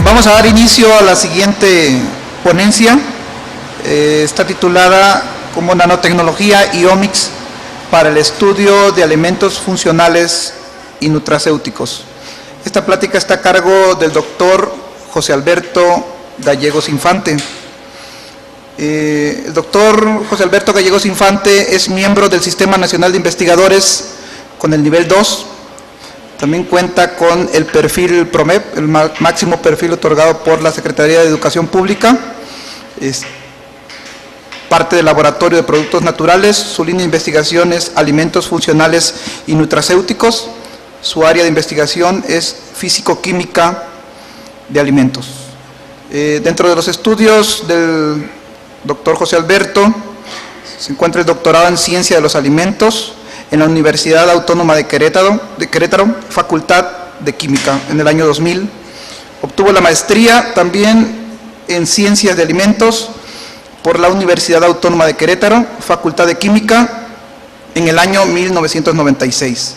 Vamos a dar inicio a la siguiente ponencia. Está titulada como Nanotecnología y Omics para el estudio de alimentos funcionales y nutracéuticos. Esta plática está a cargo del doctor José Alberto Gallegos Infante. El doctor José Alberto Gallegos Infante es miembro del Sistema Nacional de Investigadores con el nivel 2. También cuenta con el perfil PROMEP, el máximo perfil otorgado por la Secretaría de Educación Pública. Es parte del Laboratorio de Productos Naturales. Su línea de investigación es alimentos funcionales y nutracéuticos. Su área de investigación es físico-química de alimentos. Dentro de los estudios del doctor José Alberto se encuentra el doctorado en Ciencia de los Alimentos en la Universidad Autónoma de Querétaro, Facultad de Química, en el año 2000. Obtuvo la maestría también en Ciencias de Alimentos por la Universidad Autónoma de Querétaro, Facultad de Química, en el año 1996.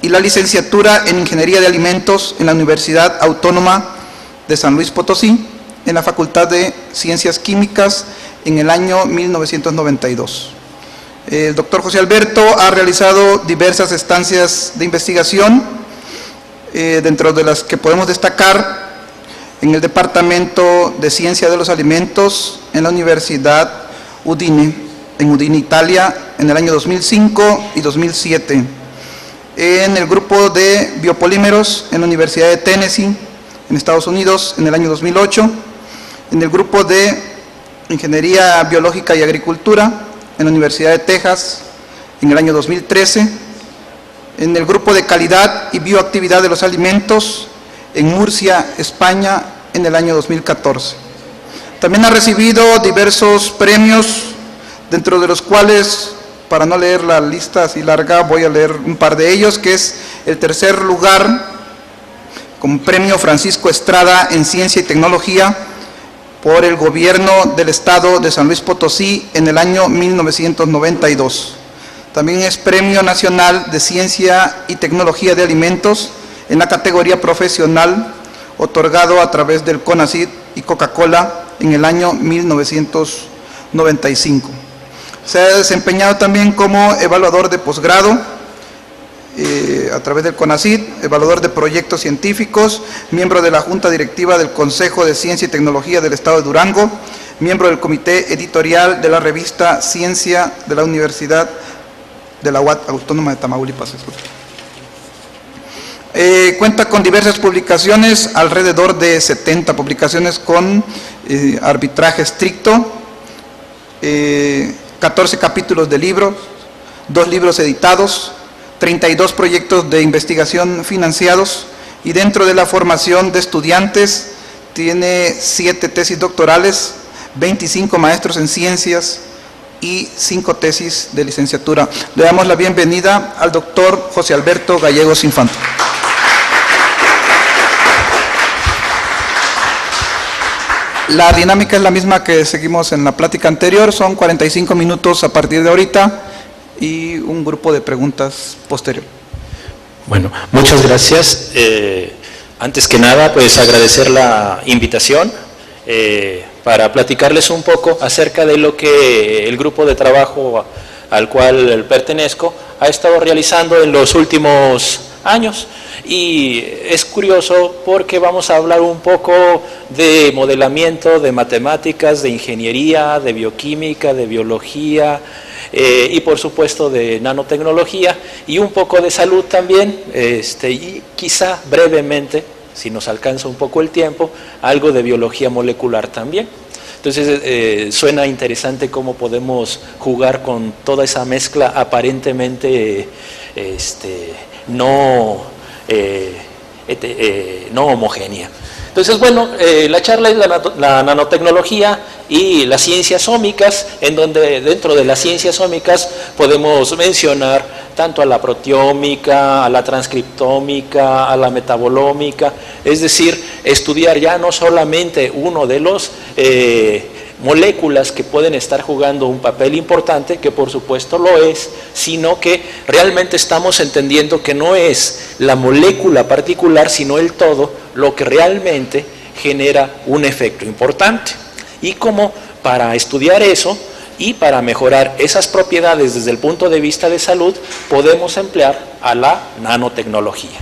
Y la licenciatura en Ingeniería de Alimentos en la Universidad Autónoma de San Luis Potosí, en la Facultad de Ciencias Químicas, en el año 1992. El doctor José Alberto ha realizado diversas estancias de investigación, dentro de las que podemos destacar en el Departamento de Ciencia de los Alimentos en la Universidad Udine, en Udine, Italia, en el año 2005 y 2007. En el grupo de biopolímeros en la Universidad de Tennessee, en Estados Unidos, en el año 2008. En el grupo de Ingeniería Biológica y Agricultura en la Universidad de Texas, en el año 2013, en el grupo de Calidad y Bioactividad de los Alimentos, en Murcia, España, en el año 2014. También ha recibido diversos premios, dentro de los cuales, para no leer la lista así larga, voy a leer un par de ellos, que es el tercer lugar con Premio Francisco Estrada en Ciencia y Tecnología, por el Gobierno del Estado de San Luis Potosí en el año 1992. También es Premio Nacional de Ciencia y Tecnología de Alimentos en la categoría profesional, otorgado a través del CONACYT y Coca-Cola en el año 1995. Se ha desempeñado también como evaluador de posgrado, a través del CONACYT, evaluador de proyectos científicos, miembro de la Junta Directiva del Consejo de Ciencia y Tecnología del Estado de Durango, miembro del Comité Editorial de la revista Ciencia de la Universidad de la UAT Autónoma de Tamaulipas. Cuenta con diversas publicaciones, alrededor de 70 publicaciones con arbitraje estricto, 14 capítulos de libros, 2 libros editados, 32 proyectos de investigación financiados, y dentro de la formación de estudiantes tiene 7 tesis doctorales, 25 maestros en ciencias y 5 tesis de licenciatura. Le damos la bienvenida al doctor José Alberto Gallegos Infante. La dinámica es la misma que seguimos en la plática anterior, son 45 minutos a partir de ahorita, y un grupo de preguntas posterior. Bueno, muchas gracias. Antes que nada, pues agradecer la invitación para platicarles un poco acerca de lo que el grupo de trabajo al cual pertenezco ha estado realizando en los últimos años. Y es curioso porque vamos a hablar un poco de modelamiento, de matemáticas, de ingeniería, de bioquímica, de biología, y por supuesto de nanotecnología, y un poco de salud también, y quizá brevemente, si nos alcanza un poco el tiempo, algo de biología molecular también. Entonces suena interesante cómo podemos jugar con toda esa mezcla aparentemente no homogénea. Entonces, bueno, la charla es la nanotecnología y las ciencias ómicas, en donde dentro de las ciencias ómicas podemos mencionar tanto a la proteómica, a la transcriptómica, a la metabolómica, es decir, estudiar ya no solamente uno de los moléculas que pueden estar jugando un papel importante, que por supuesto lo es, sino que realmente estamos entendiendo que no es la molécula particular, sino el todo, lo que realmente genera un efecto importante. Y como para estudiar eso y para mejorar esas propiedades desde el punto de vista de salud, podemos emplear a la nanotecnología.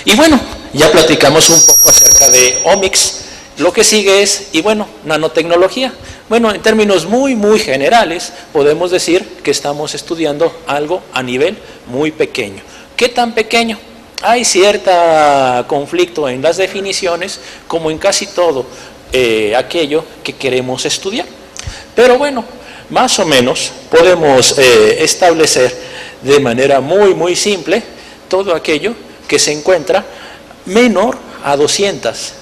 Y bueno, ya platicamos un poco acerca de omics. Lo que sigue es, y bueno, nanotecnología. Bueno, en términos muy generales, podemos decir que estamos estudiando algo a nivel muy pequeño. ¿Qué tan pequeño? Hay cierto conflicto en las definiciones, como en casi todo aquello que queremos estudiar. Pero bueno, más o menos podemos establecer de manera muy simple todo aquello que se encuentra menor a 200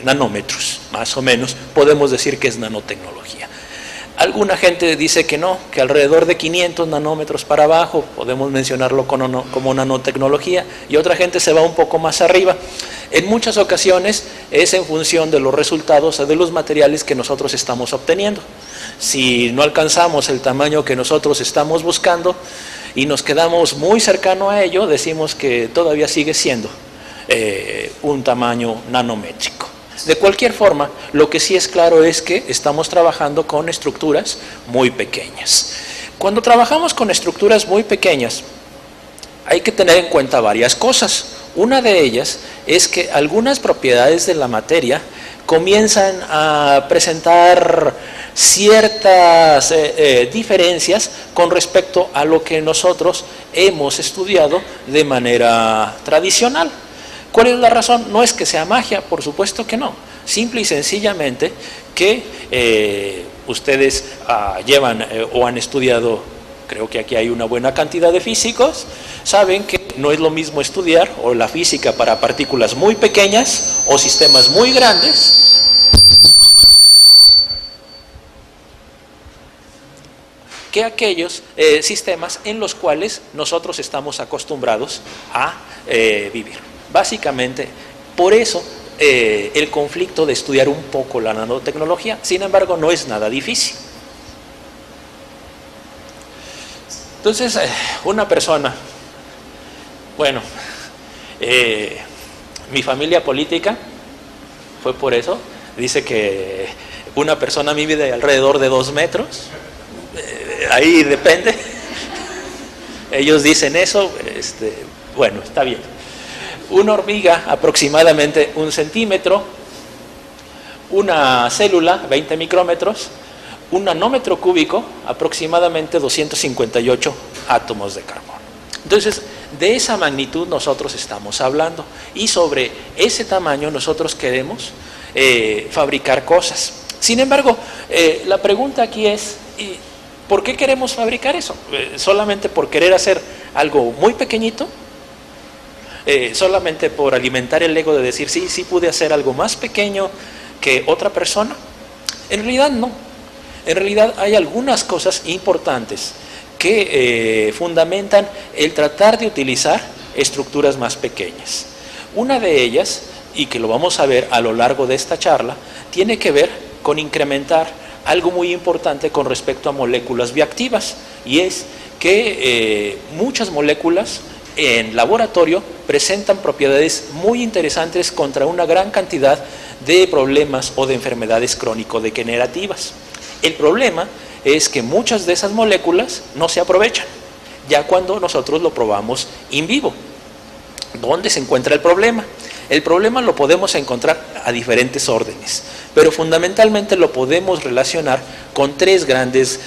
nanómetros, más o menos, podemos decir que es nanotecnología. Alguna gente dice que no, que alrededor de 500 nanómetros para abajo podemos mencionarlo como nanotecnología, y otra gente se va un poco más arriba. En muchas ocasiones es en función de los resultados de los materiales que nosotros estamos obteniendo. Si no alcanzamos el tamaño que nosotros estamos buscando y nos quedamos muy cercano a ello, decimos que todavía sigue siendo un tamaño nanométrico. De cualquier forma, lo que sí es claro es que estamos trabajando con estructuras muy pequeñas. Cuando trabajamos con estructuras muy pequeñas, hay que tener en cuenta varias cosas. Una de ellas es que algunas propiedades de la materia comienzan a presentar ciertas diferencias con respecto a lo que nosotros hemos estudiado de manera tradicional. ¿Cuál es la razón? No es que sea magia, por supuesto que no. Simple y sencillamente que ustedes llevan o han estudiado, creo que aquí hay una buena cantidad de físicos, saben que no es lo mismo estudiar o la física para partículas muy pequeñas o sistemas muy grandes que aquellos sistemas en los cuales nosotros estamos acostumbrados a vivir. Básicamente, por eso el conflicto de estudiar un poco la nanotecnología, sin embargo, no es nada difícil. Entonces, una persona, bueno, mi familia política fue por eso, dice que una persona mide alrededor de 2 metros, ahí depende, ellos dicen eso, bueno, está bien. Una hormiga aproximadamente 1 centímetro, una célula 20 micrómetros, un nanómetro cúbico aproximadamente 258 átomos de carbono. Entonces, de esa magnitud nosotros estamos hablando, y sobre ese tamaño nosotros queremos fabricar cosas. Sin embargo, la pregunta aquí es, ¿por qué queremos fabricar eso? ¿Solamente por querer hacer algo muy pequeñito? ¿Solamente por alimentar el ego de decir, sí pude hacer algo más pequeño que otra persona? En realidad no. En realidad hay algunas cosas importantes que fundamentan el tratar de utilizar estructuras más pequeñas. Una de ellas, y que lo vamos a ver a lo largo de esta charla, tiene que ver con incrementar algo muy importante con respecto a moléculas bioactivas, y es que muchas moléculas en laboratorio presentan propiedades muy interesantes contra una gran cantidad de problemas o de enfermedades crónico-degenerativas. El problema es que muchas de esas moléculas no se aprovechan, ya cuando nosotros lo probamos in vivo. ¿Dónde se encuentra el problema? El problema lo podemos encontrar a diferentes órdenes, pero fundamentalmente lo podemos relacionar con 3 grandes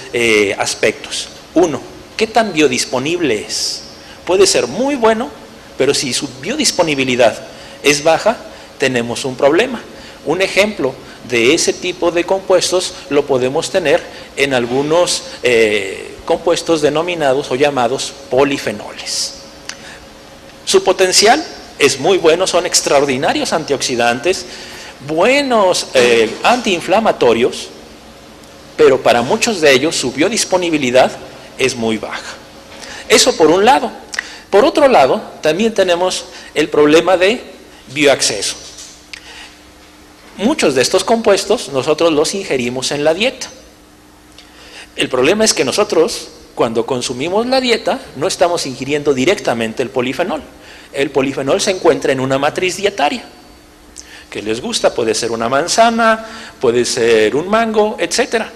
aspectos. 1, ¿qué tan biodisponible es? Puede ser muy bueno, pero si su biodisponibilidad es baja, tenemos un problema. Un ejemplo de ese tipo de compuestos lo podemos tener en algunos compuestos denominados o llamados polifenoles. Su potencial es muy bueno, son extraordinarios antioxidantes, buenos antiinflamatorios, pero para muchos de ellos su biodisponibilidad es muy baja. Eso por un lado. Por otro lado, también tenemos el problema de bioacceso. Muchos de estos compuestos nosotros los ingerimos en la dieta. El problema es que nosotros cuando consumimos la dieta, no estamos ingiriendo directamente el polifenol. El polifenol se encuentra en una matriz dietaria. ¿Qué les gusta? Puede ser una manzana, puede ser un mango, etcétera.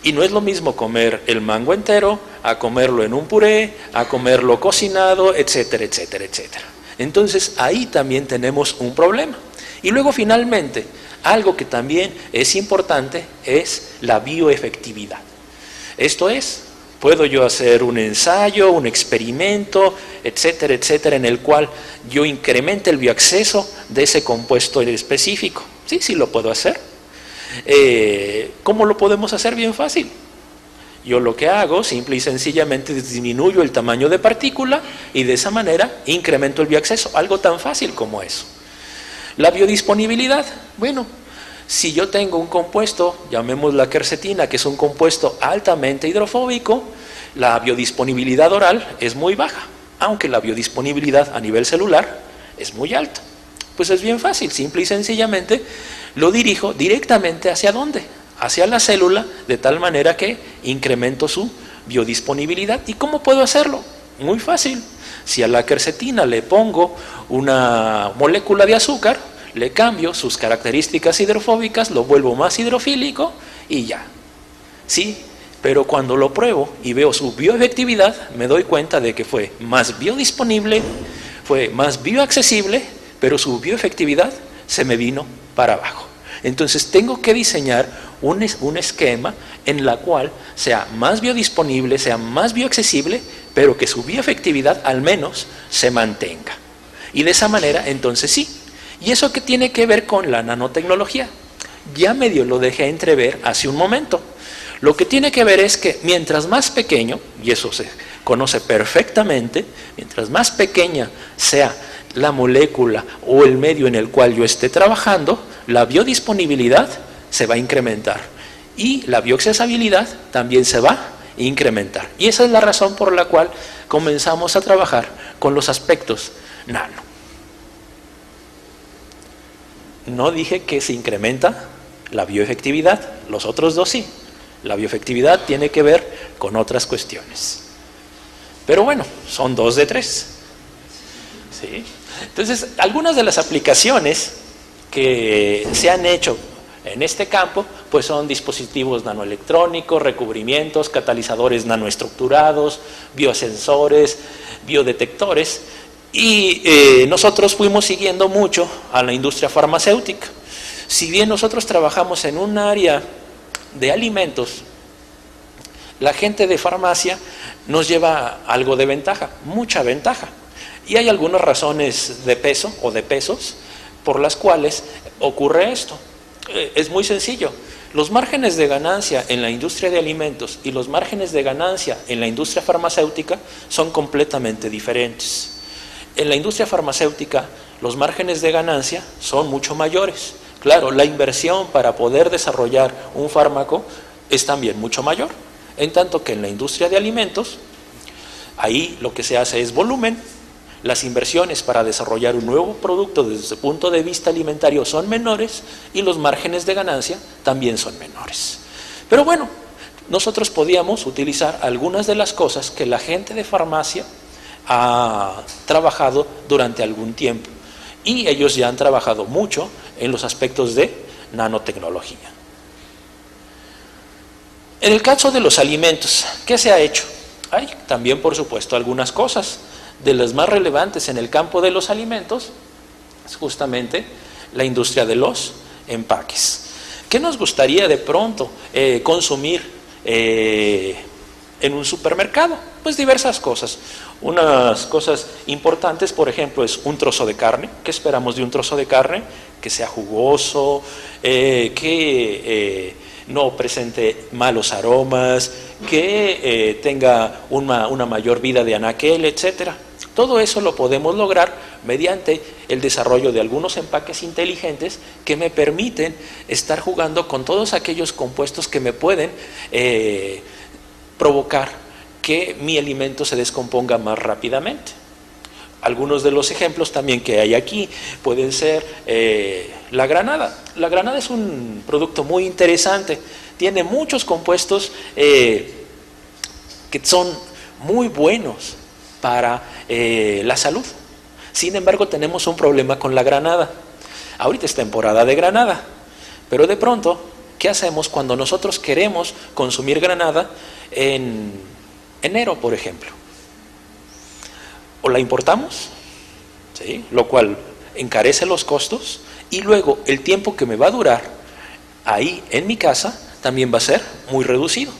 Y no es lo mismo comer el mango entero, a comerlo en un puré, a comerlo cocinado, etcétera, etcétera, etcétera. Entonces, ahí también tenemos un problema. Y luego, finalmente, algo que también es importante es la bioefectividad. Esto es, puedo yo hacer un ensayo, un experimento, etcétera, etcétera, en el cual yo incremente el bioacceso de ese compuesto específico. Sí, sí lo puedo hacer. ¿Cómo lo podemos hacer? Bien fácil. Yo lo que hago, simple y sencillamente, disminuyo el tamaño de partícula y de esa manera incremento el bioacceso. Algo tan fácil como eso. La biodisponibilidad. Bueno, si yo tengo un compuesto, llamémoslo la quercetina, que es un compuesto altamente hidrofóbico, la biodisponibilidad oral es muy baja, aunque la biodisponibilidad a nivel celular es muy alta. Pues es bien fácil, simple y sencillamente lo dirijo directamente hacia ¿dónde? Hacia la célula, de tal manera que incremento su biodisponibilidad. ¿Y cómo puedo hacerlo? Muy fácil. Si a la quercetina le pongo una molécula de azúcar, le cambio sus características hidrofóbicas, lo vuelvo más hidrofílico y ya. Sí, pero cuando lo pruebo y veo su bioefectividad, me doy cuenta de que fue más biodisponible, fue más bioaccesible, pero su bioefectividad se me vino para abajo. Entonces tengo que diseñar un esquema en la cual sea más biodisponible, sea más bioaccesible, pero que su bioefectividad al menos se mantenga. Y de esa manera, entonces sí. ¿Y eso qué tiene que ver con la nanotecnología? Ya medio lo dejé entrever hace un momento. Lo que tiene que ver es que mientras más pequeño, y eso se conoce perfectamente, mientras más pequeña sea la molécula o el medio en el cual yo esté trabajando, la biodisponibilidad se va a incrementar y la bioaccesibilidad también se va a incrementar. Y esa es la razón por la cual comenzamos a trabajar con los aspectos nano. No dije que se incrementa la bioefectividad, los otros dos sí. La bioefectividad tiene que ver con otras cuestiones. Pero bueno, son 2 de 3. ¿Sí? Entonces, algunas de las aplicaciones que se han hecho en este campo, pues son dispositivos nanoelectrónicos, recubrimientos, catalizadores nanoestructurados, biosensores, biodetectores, y nosotros fuimos siguiendo mucho a la industria farmacéutica. Si bien nosotros trabajamos en un área de alimentos, la gente de farmacia nos lleva algo de ventaja, mucha ventaja. Y hay algunas razones de peso o de pesos por las cuales ocurre esto. Es muy sencillo. Los márgenes de ganancia en la industria de alimentos y los márgenes de ganancia en la industria farmacéutica son completamente diferentes. En la industria farmacéutica, los márgenes de ganancia son mucho mayores. Claro, la inversión para poder desarrollar un fármaco es también mucho mayor. En tanto que en la industria de alimentos, ahí lo que se hace es volumen. Las inversiones para desarrollar un nuevo producto desde el punto de vista alimentario son menores y los márgenes de ganancia también son menores. Pero bueno, nosotros podíamos utilizar algunas de las cosas que la gente de farmacia ha trabajado durante algún tiempo. Y ellos ya han trabajado mucho en los aspectos de nanotecnología. En el caso de los alimentos, ¿qué se ha hecho? Hay también, por supuesto, algunas cosas. De las más relevantes en el campo de los alimentos es justamente la industria de los empaques. ¿Qué nos gustaría de pronto consumir en un supermercado? Pues diversas cosas. Unas cosas importantes, por ejemplo, es un trozo de carne. ¿Qué esperamos de un trozo de carne? Que sea jugoso, que no presente malos aromas, que tenga una mayor vida de anaquel, etcétera. Todo eso lo podemos lograr mediante el desarrollo de algunos empaques inteligentes que me permiten estar jugando con todos aquellos compuestos que me pueden provocar que mi alimento se descomponga más rápidamente. Algunos de los ejemplos también que hay aquí pueden ser la granada. La granada es un producto muy interesante, tiene muchos compuestos que son muy buenos para la salud. Sin embargo, tenemos un problema con la granada. Ahorita es temporada de granada, pero de pronto, ¿qué hacemos cuando nosotros queremos consumir granada en enero, por ejemplo? O la importamos, ¿sí? Lo cual encarece los costos, y luego el tiempo que me va a durar ahí en mi casa también va a ser muy reducido.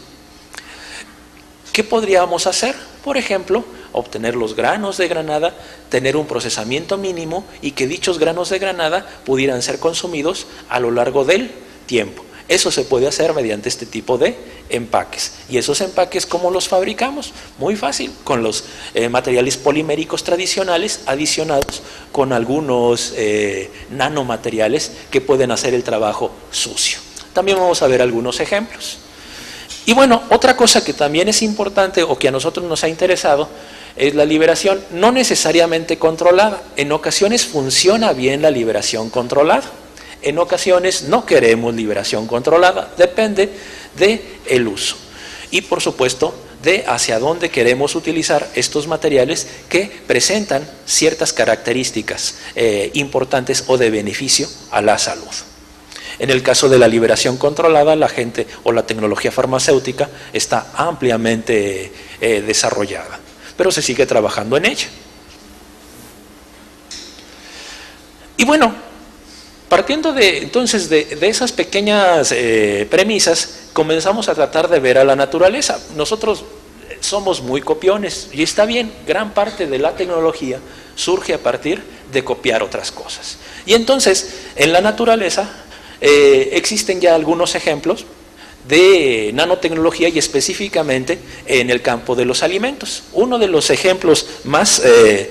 ¿Qué podríamos hacer? Por ejemplo, obtener los granos de granada, tener un procesamiento mínimo y que dichos granos de granada pudieran ser consumidos a lo largo del tiempo. Eso se puede hacer mediante este tipo de empaques. ¿Y esos empaques cómo los fabricamos? Muy fácil, con los materiales poliméricos tradicionales adicionados con algunos nanomateriales que pueden hacer el trabajo sucio. También vamos a ver algunos ejemplos. Y bueno, otra cosa que también es importante o que a nosotros nos ha interesado es la liberación no necesariamente controlada. En ocasiones funciona bien la liberación controlada. En ocasiones no queremos liberación controlada, depende del uso. Y por supuesto, de hacia dónde queremos utilizar estos materiales que presentan ciertas características importantes o de beneficio a la salud. En el caso de la liberación controlada, la gente o la tecnología farmacéutica está ampliamente desarrollada, pero se sigue trabajando en ella. Y bueno, partiendo entonces de esas pequeñas premisas, comenzamos a tratar de ver a la naturaleza. Nosotros somos muy copiones y está bien, gran parte de la tecnología surge a partir de copiar otras cosas. Y entonces, en la naturaleza existen ya algunos ejemplos de nanotecnología y específicamente en el campo de los alimentos. Uno de los ejemplos más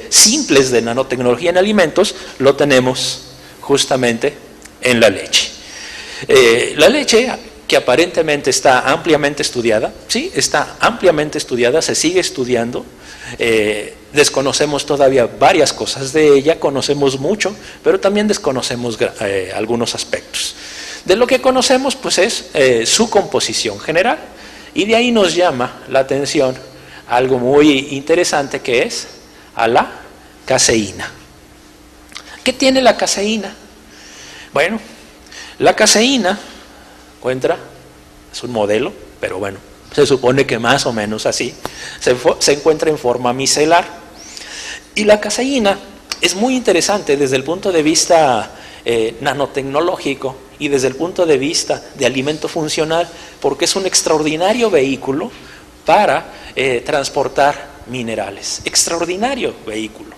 simples de nanotecnología en alimentos lo tenemos justamente en la leche. La leche, que aparentemente está ampliamente estudiada, sí, está ampliamente estudiada, se sigue estudiando, desconocemos todavía varias cosas de ella, conocemos mucho, pero también desconocemos algunos aspectos. De lo que conocemos, pues es su composición general, y de ahí nos llama la atención algo muy interesante que es a la caseína. ¿Qué tiene la caseína? Bueno, la caseína es un modelo, pero bueno, se supone que más o menos así, se encuentra en forma micelar. Y la caseína es muy interesante desde el punto de vista nanotecnológico y desde el punto de vista de alimento funcional, porque es un extraordinario vehículo para transportar minerales. Extraordinario vehículo.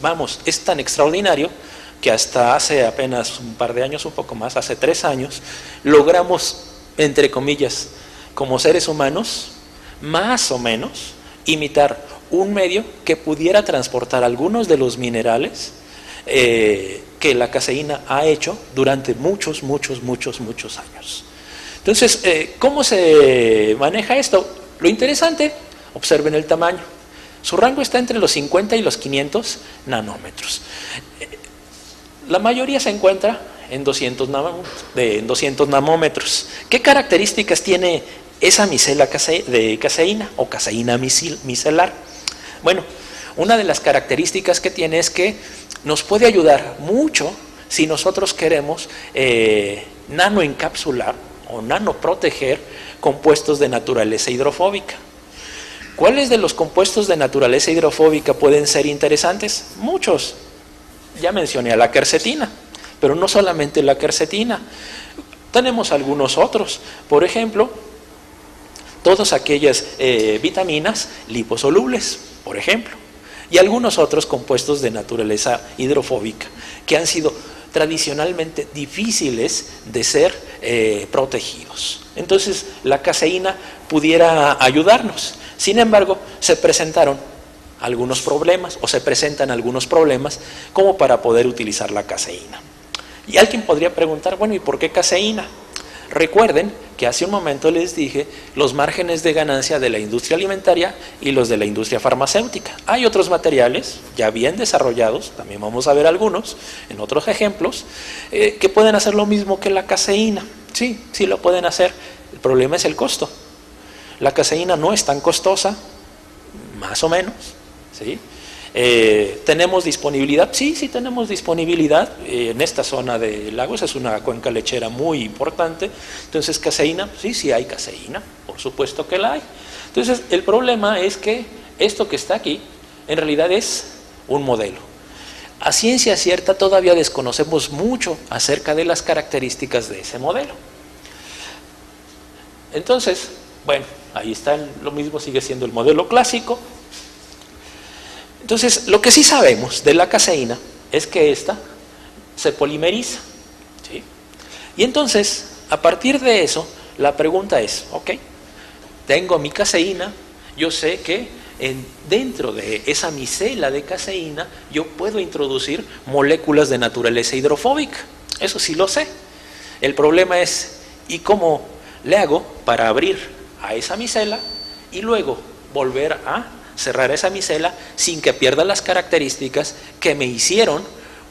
Vamos, es tan extraordinario que hasta hace apenas un par de años, un poco más, hace 3 años, logramos, entre comillas, como seres humanos, más o menos, imitar un medio que pudiera transportar algunos de los minerales que la caseína ha hecho durante muchos años. Entonces, ¿cómo se maneja esto? Lo interesante, observen el tamaño. Su rango está entre los 50 y los 500 nanómetros. La mayoría se encuentra en 200 nanómetros. ¿Qué características tiene esa micela de caseína o caseína micelar? Bueno, una de las características que tiene es que nos puede ayudar mucho si nosotros queremos nanoencapsular o nanoproteger compuestos de naturaleza hidrofóbica. ¿Cuáles de los compuestos de naturaleza hidrofóbica pueden ser interesantes? Muchos. Ya mencioné a la quercetina, pero no solamente la quercetina. Tenemos algunos otros. Por ejemplo, todas aquellas vitaminas liposolubles, por ejemplo, y algunos otros compuestos de naturaleza hidrofóbica que han sido tradicionalmente difíciles de ser protegidos. Entonces, la caseína pudiera ayudarnos. Sin embargo, se presentaron algunos problemas o se presentan algunos problemas como para poder utilizar la caseína. Y alguien podría preguntar, bueno, ¿y por qué caseína? Recuerden que hace un momento les dije los márgenes de ganancia de la industria alimentaria y los de la industria farmacéutica. Hay otros materiales ya bien desarrollados, también vamos a ver algunos en otros ejemplos, que pueden hacer lo mismo que la caseína. Sí, sí lo pueden hacer. El problema es el costo. La caseína no es tan costosa, más o menos, ¿sí? ¿Tenemos disponibilidad? Sí, sí tenemos disponibilidad. En esta zona de lagos es una cuenca lechera muy importante. Entonces, caseína, sí, sí hay caseína, por supuesto que la hay. Entonces, el problema es que esto que está aquí, en realidad es un modelo. A ciencia cierta todavía desconocemos mucho acerca de las características de ese modelo. Entonces, bueno, ahí está, lo mismo sigue siendo el modelo clásico. Entonces, lo que sí sabemos de la caseína es que esta se polimeriza, ¿sí? Y entonces, a partir de eso, la pregunta es, ok, tengo mi caseína, yo sé que dentro de esa micela de caseína yo puedo introducir moléculas de naturaleza hidrofóbica, eso sí lo sé. El problema es, ¿y cómo le hago para abrir a esa micela y luego volver a cerrar esa micela sin que pierda las características que me hicieron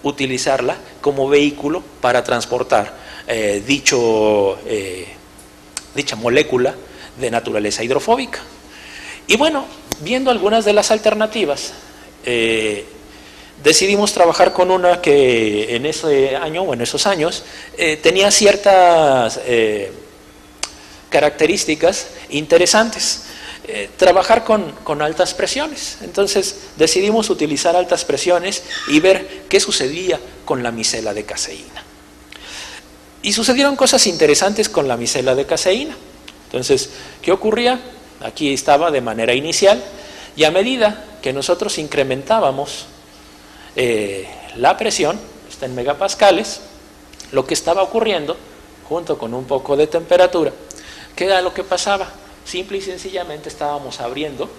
utilizarla como vehículo para transportar dicha molécula de naturaleza hidrofóbica? Y bueno, viendo algunas de las alternativas, decidimos trabajar con una que en ese año o en esos años tenía ciertas características interesantes. Trabajar con altas presiones. Entonces decidimos utilizar altas presiones y ver qué sucedía con la micela de caseína. Y sucedieron cosas interesantes con la micela de caseína. Entonces, ¿qué ocurría? Aquí estaba de manera inicial, y a medida que nosotros incrementábamos la presión, está en megapascales, lo que estaba ocurriendo, junto con un poco de temperatura, ¿qué era lo que pasaba? Simple y sencillamente estábamos abriendo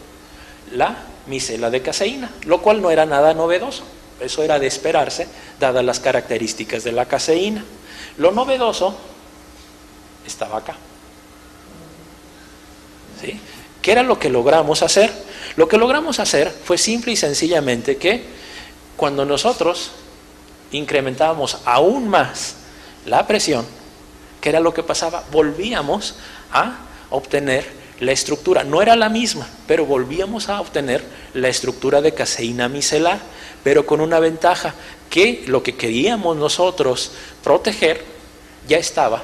la micela de caseína, lo cual no era nada novedoso. Eso era de esperarse, dadas las características de la caseína. Lo novedoso estaba acá. ¿Sí? ¿Qué era lo que logramos hacer? Lo que logramos hacer fue simple y sencillamente que cuando nosotros incrementábamos aún más la presión, ¿qué era lo que pasaba? Volvíamos a obtener la estructura, no era la misma, pero volvíamos a obtener la estructura de caseína micelar, pero con una ventaja, que lo que queríamos nosotros proteger ya estaba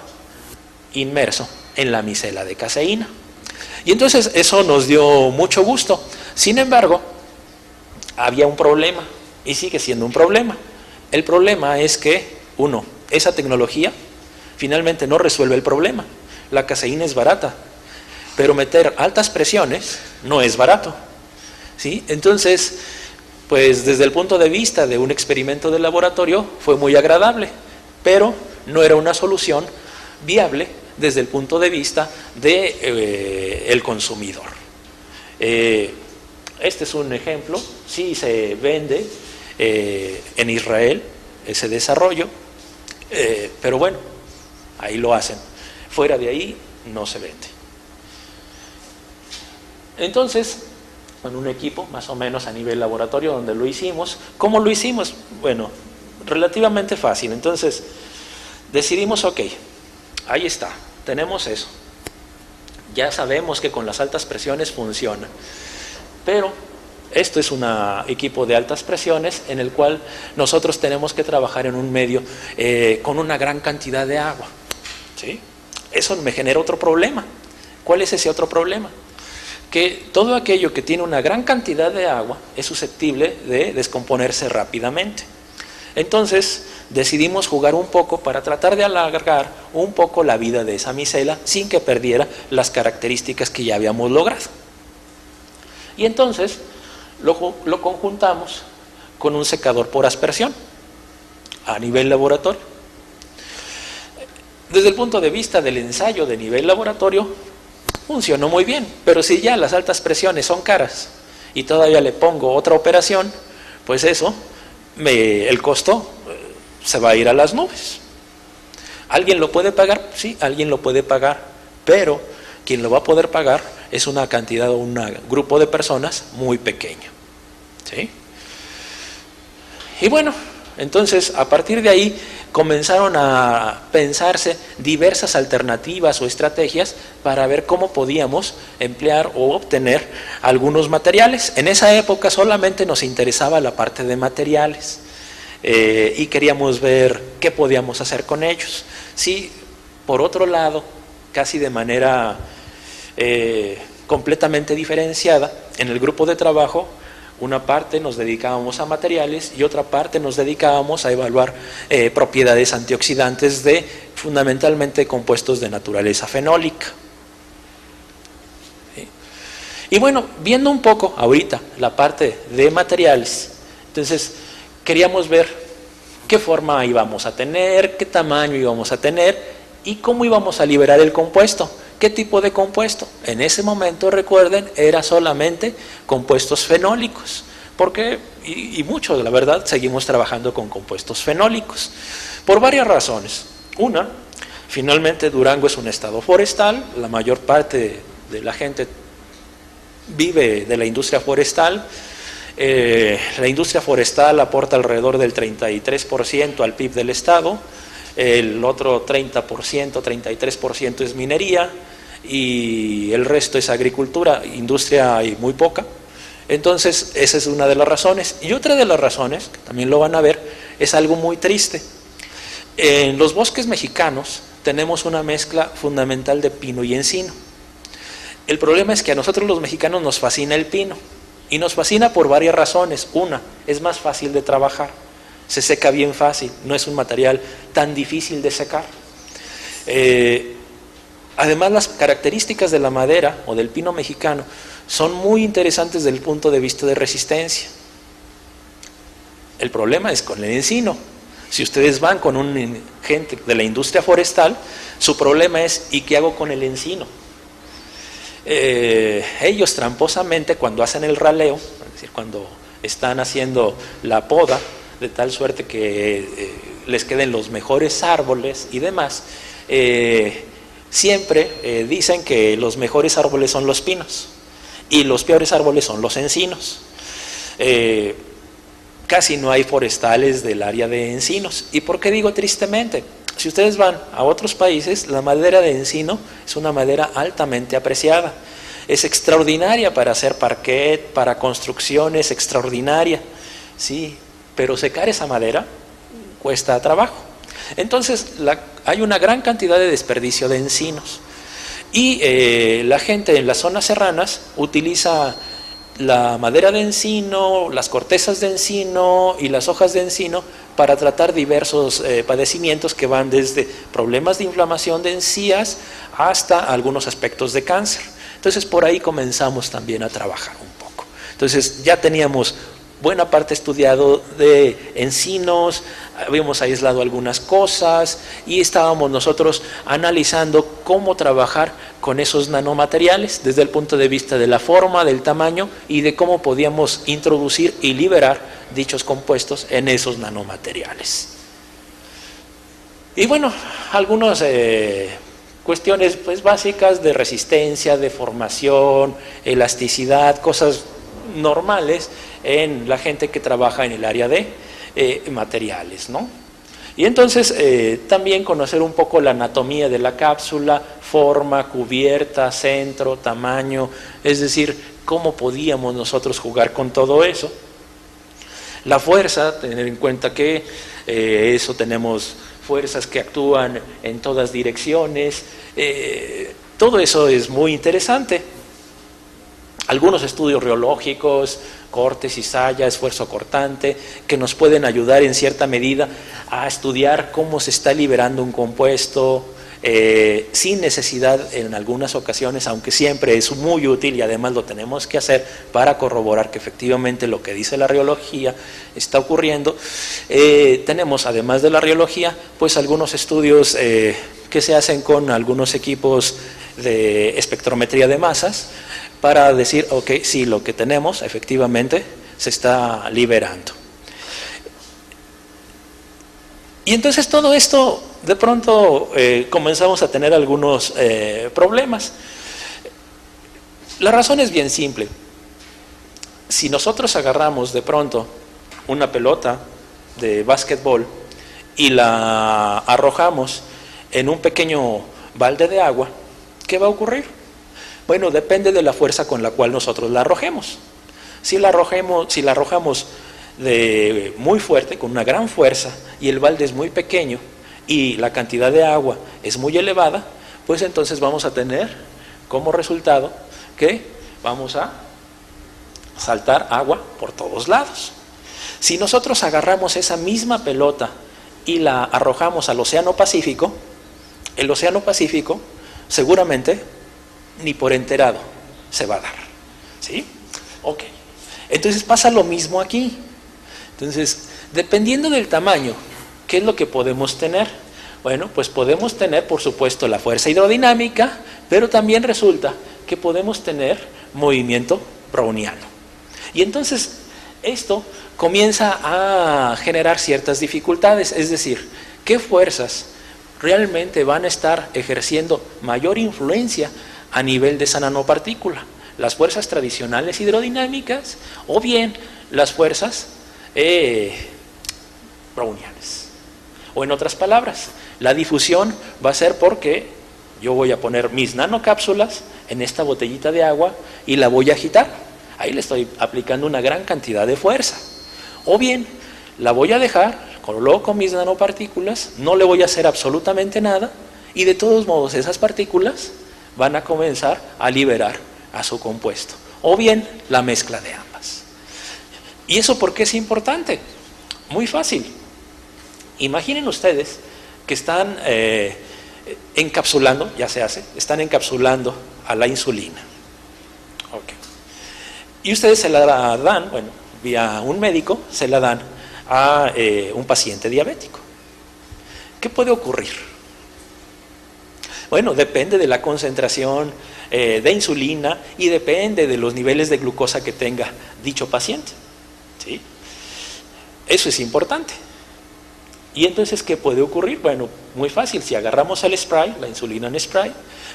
inmerso en la micela de caseína. Y entonces eso nos dio mucho gusto. Sin embargo, había un problema, y sigue siendo un problema. El problema es que, uno, esa tecnología finalmente no resuelve el problema. La caseína es barata, pero meter altas presiones no es barato, ¿sí? Entonces, pues desde el punto de vista de un experimento de laboratorio fue muy agradable, pero no era una solución viable desde el punto de vista del consumidor. Este es un ejemplo, sí se vende en Israel ese desarrollo, pero bueno, ahí lo hacen. Fuera de ahí no se vende. Entonces, con un equipo más o menos a nivel laboratorio donde lo hicimos. ¿Cómo lo hicimos? Bueno, relativamente fácil. Entonces, decidimos, ok, ahí está, tenemos eso. Ya sabemos que con las altas presiones funciona. Pero esto es un equipo de altas presiones en el cual nosotros tenemos que trabajar en un medio con una gran cantidad de agua, ¿sí? Eso me genera otro problema. ¿Cuál es ese otro problema? Que todo aquello que tiene una gran cantidad de agua es susceptible de descomponerse rápidamente. Entonces decidimos jugar un poco para tratar de alargar un poco la vida de esa micela sin que perdiera las características que ya habíamos logrado. Y entonces lo conjuntamos con un secador por aspersión a nivel laboratorio. Desde el punto de vista del ensayo de nivel laboratorio, funcionó muy bien, pero si ya las altas presiones son caras y todavía le pongo otra operación, pues eso, el costo se va a ir a las nubes. ¿Alguien lo puede pagar? Sí, alguien lo puede pagar, pero quien lo va a poder pagar es una cantidad o un grupo de personas muy pequeño, ¿sí? Y bueno, Entonces, a partir de ahí comenzaron a pensarse diversas alternativas o estrategias para ver cómo podíamos emplear o obtener algunos materiales. En esa época solamente nos interesaba la parte de materiales y queríamos ver qué podíamos hacer con ellos. Sí, por otro lado, casi de manera completamente diferenciada, en el grupo de trabajo, una parte nos dedicábamos a materiales y otra parte nos dedicábamos a evaluar propiedades antioxidantes de fundamentalmente compuestos de naturaleza fenólica. ¿Sí? Y bueno, viendo un poco ahorita la parte de materiales, entonces queríamos ver qué forma íbamos a tener, qué tamaño íbamos a tener y cómo íbamos a liberar el compuesto. ¿Qué tipo de compuesto? En ese momento, recuerden, era solamente compuestos fenólicos, porque, y mucho, la verdad, seguimos trabajando con compuestos fenólicos, por varias razones. Una, finalmente Durango es un estado forestal, la mayor parte de la gente vive de la industria forestal. La industria forestal aporta alrededor del 33% al PIB del estado. El otro 30%, 33% es minería y el resto es agricultura, industria hay muy poca. Entonces, esa es una de las razones. Y otra de las razones, que también lo van a ver, es algo muy triste. En los bosques mexicanos tenemos una mezcla fundamental de pino y encino. El problema es que a nosotros los mexicanos nos fascina el pino y nos fascina por varias razones. Una, es más fácil de trabajar. Se seca bien fácil, no es un material tan difícil de secar. Además, las características de la madera o del pino mexicano son muy interesantes desde el punto de vista de resistencia. El problema es con el encino. Si ustedes van con un gente de la industria forestal, su problema es ¿y qué hago con el encino? Ellos tramposamente cuando hacen el raleo, es decir, cuando están haciendo la poda, de tal suerte que les queden los mejores árboles y demás, siempre dicen que los mejores árboles son los pinos y los peores árboles son los encinos. Casi no hay forestales del área de encinos. ¿Y por qué digo tristemente? Si ustedes van a otros países, la madera de encino es una madera altamente apreciada. Es extraordinaria para hacer parquet, para construcciones, extraordinaria, sí. Pero secar esa madera cuesta trabajo. Entonces hay una gran cantidad de desperdicio de encinos. Y la gente en las zonas serranas utiliza la madera de encino, las cortezas de encino y las hojas de encino para tratar diversos padecimientos que van desde problemas de inflamación de encías hasta algunos aspectos de cáncer. Entonces por ahí comenzamos también a trabajar un poco. Entonces ya teníamos buena parte estudiado de encinos, habíamos aislado algunas cosas y estábamos nosotros analizando cómo trabajar con esos nanomateriales desde el punto de vista de la forma, del tamaño y de cómo podíamos introducir y liberar dichos compuestos en esos nanomateriales. Y bueno, algunas cuestiones pues básicas de resistencia, de formación, elasticidad, cosas normales en la gente que trabaja en el área de materiales, ¿no? Y entonces también conocer un poco la anatomía de la cápsula, forma, cubierta, centro, tamaño, es decir, cómo podíamos nosotros jugar con todo eso. La fuerza, tener en cuenta que eso tenemos fuerzas que actúan en todas direcciones, todo eso es muy interesante. Algunos estudios reológicos, corte, cizalla, esfuerzo cortante, que nos pueden ayudar en cierta medida a estudiar cómo se está liberando un compuesto sin necesidad en algunas ocasiones, aunque siempre es muy útil y además lo tenemos que hacer para corroborar que efectivamente lo que dice la reología está ocurriendo. Tenemos además de la reología pues algunos estudios que se hacen con algunos equipos de espectrometría de masas para decir, ok, sí, lo que tenemos efectivamente se está liberando. Y entonces todo esto, de pronto comenzamos a tener algunos problemas. La razón es bien simple. Si nosotros agarramos de pronto una pelota de básquetbol y la arrojamos en un pequeño balde de agua, ¿qué va a ocurrir? Bueno, depende de la fuerza con la cual nosotros la arrojemos. Si la arrojamos de muy fuerte, con una gran fuerza, y el balde es muy pequeño y la cantidad de agua es muy elevada, pues entonces vamos a tener como resultado que vamos a saltar agua por todos lados. Si nosotros agarramos esa misma pelota y la arrojamos al Océano Pacífico, el Océano Pacífico seguramente ni por enterado se va a dar. ¿Sí? Ok. Entonces pasa lo mismo aquí. Entonces, dependiendo del tamaño, ¿qué es lo que podemos tener? Bueno, pues podemos tener, por supuesto, la fuerza hidrodinámica, pero también resulta que podemos tener movimiento browniano. Y entonces, esto comienza a generar ciertas dificultades, es decir, ¿qué fuerzas realmente van a estar ejerciendo mayor influencia a nivel de esa nanopartícula? ¿Las fuerzas tradicionales hidrodinámicas o bien las fuerzas brownianas? O en otras palabras, la difusión va a ser porque yo voy a poner mis nanocápsulas en esta botellita de agua y la voy a agitar. Ahí le estoy aplicando una gran cantidad de fuerza. O bien, la voy a dejar, coloco mis nanopartículas, no le voy a hacer absolutamente nada y de todos modos esas partículas van a comenzar a liberar a su compuesto. O bien, la mezcla de ambas. ¿Y eso por qué es importante? Muy fácil. Imaginen ustedes que están encapsulando, ya se hace, están encapsulando a la insulina. Okay. Y ustedes se la dan, bueno, vía un médico, se la dan a un paciente diabético. ¿Qué puede ocurrir? Bueno, depende de la concentración de insulina y depende de los niveles de glucosa que tenga dicho paciente. ¿Sí? Eso es importante. ¿Y entonces qué puede ocurrir? Bueno, muy fácil, si agarramos el spray, la insulina en spray,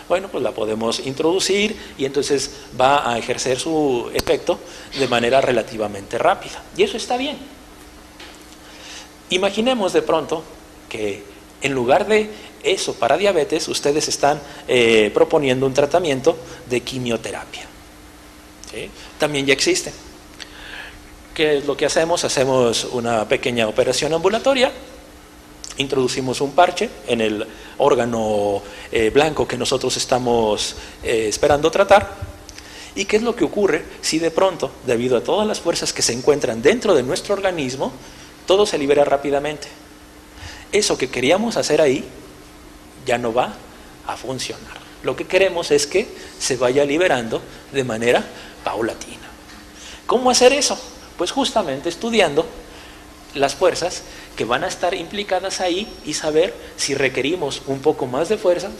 bueno, pues la podemos introducir y entonces va a ejercer su efecto de manera relativamente rápida. Y eso está bien. Imaginemos de pronto que en lugar de eso para diabetes, ustedes están proponiendo un tratamiento de quimioterapia. ¿Sí? También ya existe. ¿Qué es lo que hacemos? Hacemos una pequeña operación ambulatoria, introducimos un parche en el órgano blanco que nosotros estamos esperando tratar. ¿Y qué es lo que ocurre si de pronto, debido a todas las fuerzas que se encuentran dentro de nuestro organismo, todo se libera rápidamente? Eso que queríamos hacer ahí ya no va a funcionar. Lo que queremos es que se vaya liberando de manera paulatina. ¿Cómo hacer eso? Pues justamente estudiando las fuerzas que van a estar implicadas ahí y saber si requerimos un poco más de fuerza,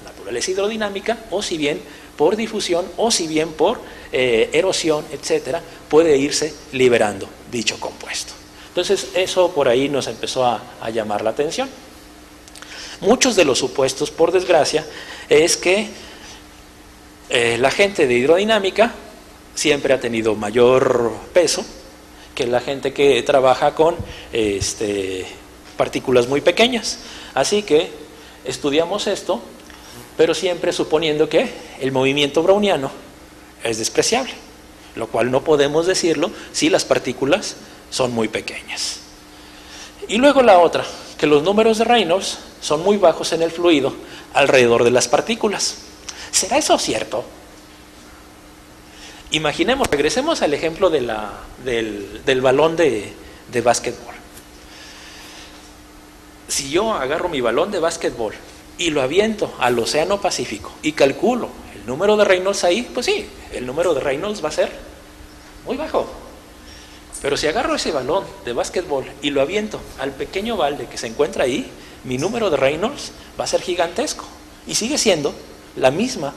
naturaleza hidrodinámica, o si bien por difusión, o si bien por erosión, etcétera, puede irse liberando dicho compuesto. Entonces, eso por ahí nos empezó a llamar la atención. Muchos de los supuestos, por desgracia, es que la gente de hidrodinámica siempre ha tenido mayor peso que la gente que trabaja con partículas muy pequeñas. Así que estudiamos esto, pero siempre suponiendo que el movimiento browniano es despreciable, lo cual no podemos decirlo si las partículas son muy pequeñas. Y luego la otra, que los números de Reynolds son muy bajos en el fluido alrededor de las partículas. ¿Será eso cierto? Imaginemos, regresemos al ejemplo del balón de básquetbol. Si yo agarro mi balón de básquetbol y lo aviento al Océano Pacífico y calculo el número de Reynolds ahí, pues sí, el número de Reynolds va a ser muy bajo. Pero si agarro ese balón de básquetbol y lo aviento al pequeño balde que se encuentra ahí, mi número de Reynolds va a ser gigantesco y sigue siendo la misma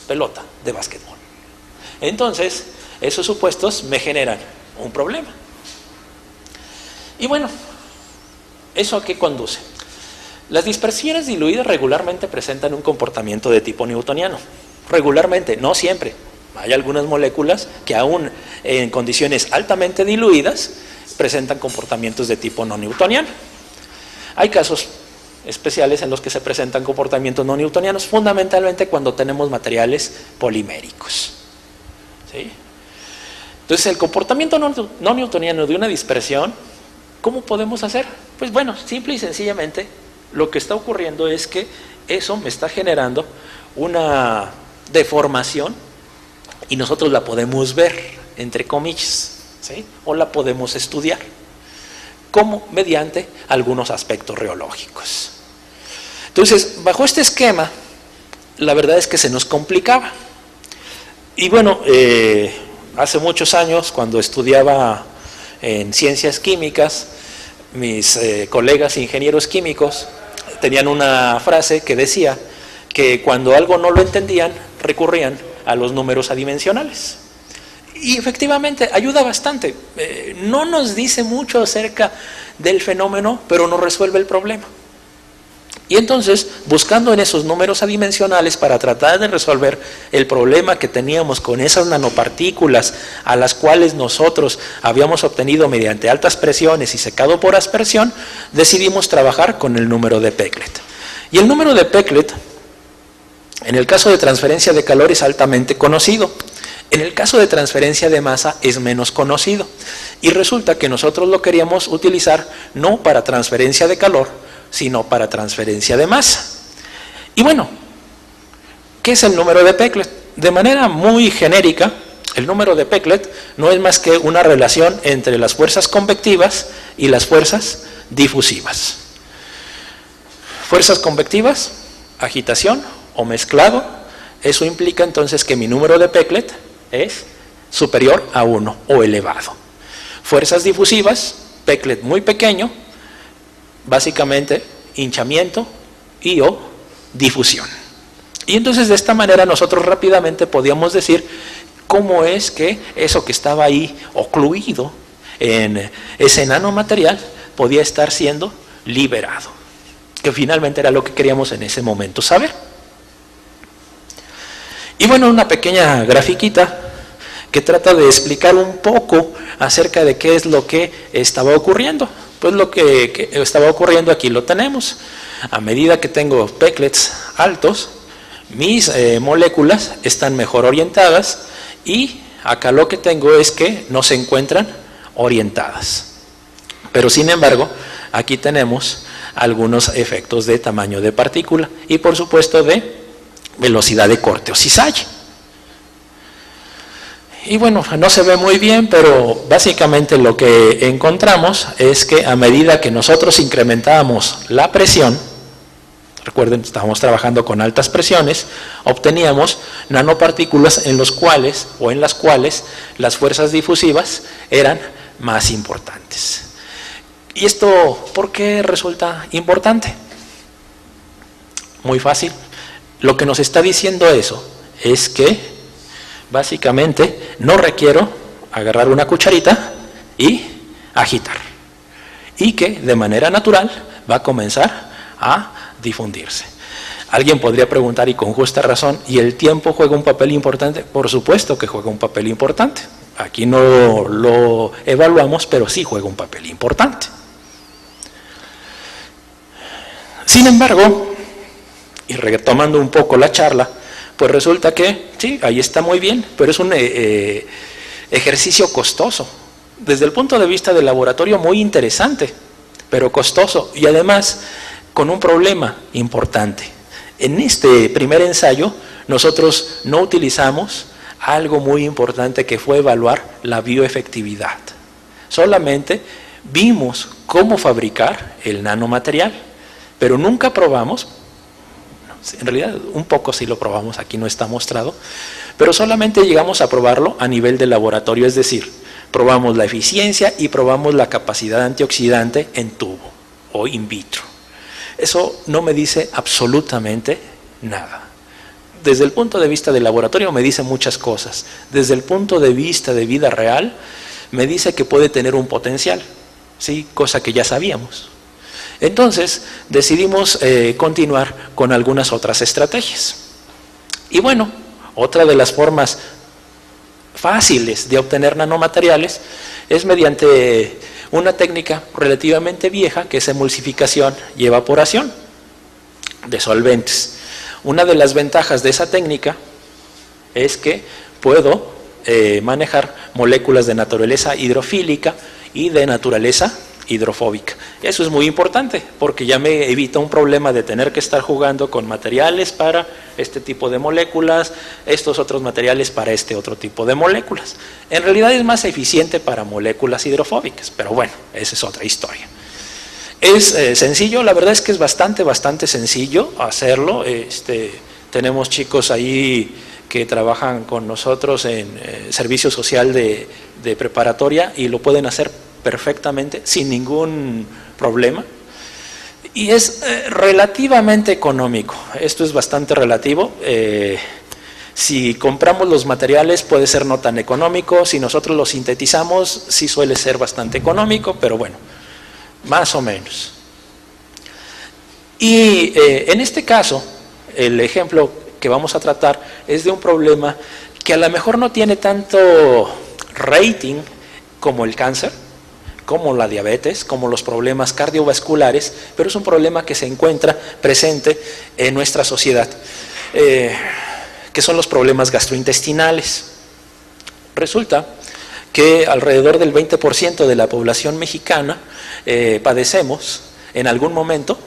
pelota de básquetbol. Entonces, esos supuestos me generan un problema. Y bueno, ¿eso a qué conduce? Las dispersiones diluidas regularmente presentan un comportamiento de tipo newtoniano. Regularmente, no siempre. Hay algunas moléculas que aún en condiciones altamente diluidas presentan comportamientos de tipo no newtoniano. Hay casos especiales en los que se presentan comportamientos no newtonianos, fundamentalmente cuando tenemos materiales poliméricos. ¿Sí? Entonces, el comportamiento no newtoniano de una dispersión, ¿cómo podemos hacer? Pues bueno, simple y sencillamente, lo que está ocurriendo es que eso me está generando una deformación y nosotros la podemos ver, entre comillas, ¿sí? O la podemos estudiar, como mediante algunos aspectos reológicos. Entonces, bajo este esquema, la verdad es que se nos complicaba. Y bueno, hace muchos años, cuando estudiaba en ciencias químicas, mis colegas ingenieros químicos tenían una frase que decía que cuando algo no lo entendían, recurrían a los números adimensionales. Y efectivamente ayuda bastante. No nos dice mucho acerca del fenómeno, pero nos resuelve el problema. Y entonces, buscando en esos números adimensionales para tratar de resolver el problema que teníamos con esas nanopartículas a las cuales nosotros habíamos obtenido mediante altas presiones y secado por aspersión, decidimos trabajar con el número de Peclet. Y el número de Peclet, en el caso de transferencia de calor, es altamente conocido. En el caso de transferencia de masa es menos conocido. Y resulta que nosotros lo queríamos utilizar no para transferencia de calor, sino para transferencia de masa. Y bueno, ¿qué es el número de Peclet? De manera muy genérica, el número de Peclet no es más que una relación entre las fuerzas convectivas y las fuerzas difusivas. Fuerzas convectivas, agitación o mezclado, eso implica entonces que mi número de Peclet es superior a 1 o elevado. Fuerzas difusivas, Peclet muy pequeño, básicamente hinchamiento y o difusión. Y entonces de esta manera nosotros rápidamente podíamos decir cómo es que eso que estaba ahí ocluido en ese nanomaterial podía estar siendo liberado, que finalmente era lo que queríamos en ese momento saber. Y bueno, una pequeña grafiquita que trata de explicar un poco acerca de qué es lo que estaba ocurriendo. Pues lo que estaba ocurriendo aquí lo tenemos. A medida que tengo Peclets altos, mis moléculas están mejor orientadas y acá lo que tengo es que no se encuentran orientadas. Pero sin embargo, aquí tenemos algunos efectos de tamaño de partícula y por supuesto de velocidad de corte o cizalle. Y bueno, no se ve muy bien, pero básicamente lo que encontramos es que a medida que nosotros incrementábamos la presión, recuerden, estábamos trabajando con altas presiones, obteníamos nanopartículas en los cuales o en las cuales las fuerzas difusivas eran más importantes. ¿Y esto por qué resulta importante? Muy fácil. Lo que nos está diciendo eso es que básicamente no requiero agarrar una cucharita y agitar. Y que de manera natural va a comenzar a difundirse. Alguien podría preguntar, y con justa razón, ¿y el tiempo juega un papel importante? Por supuesto que juega un papel importante. Aquí no lo evaluamos, pero sí juega un papel importante. Sin embargo, y retomando un poco la charla, pues resulta que, sí, ahí está muy bien, pero es un ejercicio costoso. Desde el punto de vista del laboratorio, muy interesante, pero costoso. Y además, con un problema importante. En este primer ensayo, nosotros no utilizamos algo muy importante que fue evaluar la bioefectividad. Solamente vimos cómo fabricar el nanomaterial, pero nunca probamos. En realidad un poco sí lo probamos, aquí no está mostrado, pero solamente llegamos a probarlo a nivel de laboratorio, es decir, probamos la eficiencia y probamos la capacidad antioxidante en tubo o in vitro. Eso no me dice absolutamente nada. Desde el punto de vista del laboratorio me dice muchas cosas. Desde el punto de vista de vida real me dice que puede tener un potencial, ¿sí? Cosa que ya sabíamos. Entonces decidimos continuar con algunas otras estrategias. Y bueno, otra de las formas fáciles de obtener nanomateriales es mediante una técnica relativamente vieja que es emulsificación y evaporación de solventes. Una de las ventajas de esa técnica es que puedo manejar moléculas de naturaleza hidrofílica y de naturaleza hidrofóbica. Eso es muy importante porque ya me evita un problema de tener que estar jugando con materiales para este tipo de moléculas, estos otros materiales para este otro tipo de moléculas. En realidad es más eficiente para moléculas hidrofóbicas, pero bueno, esa es otra historia. Es sencillo, la verdad es que es bastante sencillo hacerlo. Tenemos chicos ahí que trabajan con nosotros en servicio social de preparatoria y lo pueden hacer perfectamente, sin ningún problema. Y es relativamente económico. Esto es bastante relativo. Si compramos los materiales puede ser no tan económico. Si nosotros los sintetizamos sí suele ser bastante económico, pero bueno, más o menos. Y en este caso, el ejemplo que vamos a tratar es de un problema que a lo mejor no tiene tanto rating como el cáncer, como la diabetes, como los problemas cardiovasculares, pero es un problema que se encuentra presente en nuestra sociedad, que son los problemas gastrointestinales. Resulta que alrededor del 20% de la población mexicana padecemos en algún momento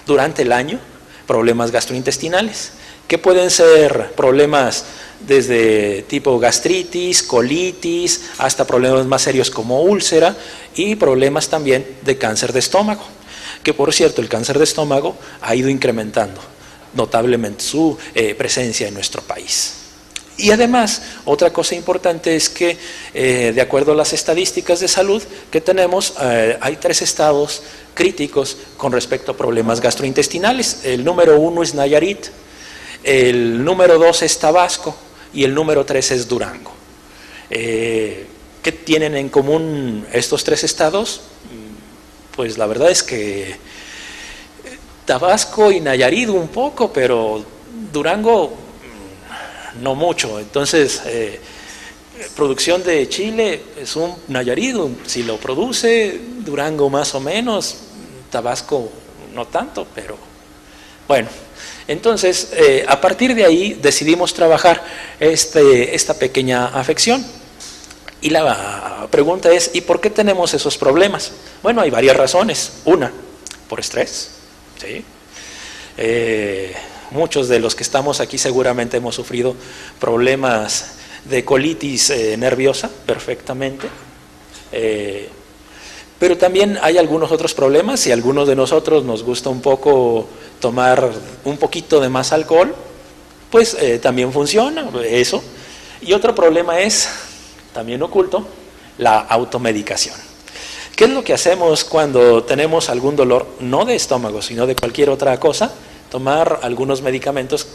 durante el año problemas gastrointestinales, que pueden ser problemas desde tipo gastritis, colitis, hasta problemas más serios como úlcera y problemas también de cáncer de estómago, que por cierto el cáncer de estómago ha ido incrementando notablemente su presencia en nuestro país. Y además, otra cosa importante es que, de acuerdo a las estadísticas de salud que tenemos, hay 3 estados críticos con respecto a problemas gastrointestinales. El número 1 es Nayarit, el número 2 es Tabasco y el número 3 es Durango. ¿Qué tienen en común estos 3 estados? Pues la verdad es que Tabasco y Nayarit un poco, pero Durango no mucho. Entonces, producción de chile es un Nayarit, si lo produce, Durango más o menos, Tabasco no tanto, pero bueno. Entonces, a partir de ahí decidimos trabajar esta pequeña afección. Y la pregunta es, ¿y por qué tenemos esos problemas? Bueno, hay varias razones. Una, por estrés, ¿sí? Muchos de los que estamos aquí seguramente hemos sufrido problemas de colitis nerviosa perfectamente, pero también hay algunos otros problemas. Si a algunos de nosotros nos gusta un poco tomar un poquito de más alcohol, pues también funciona eso. Y otro problema es, también oculto, la automedicación. ¿Qué es lo que hacemos cuando tenemos algún dolor, no de estómago, sino de cualquier otra cosa? Tomar algunos medicamentos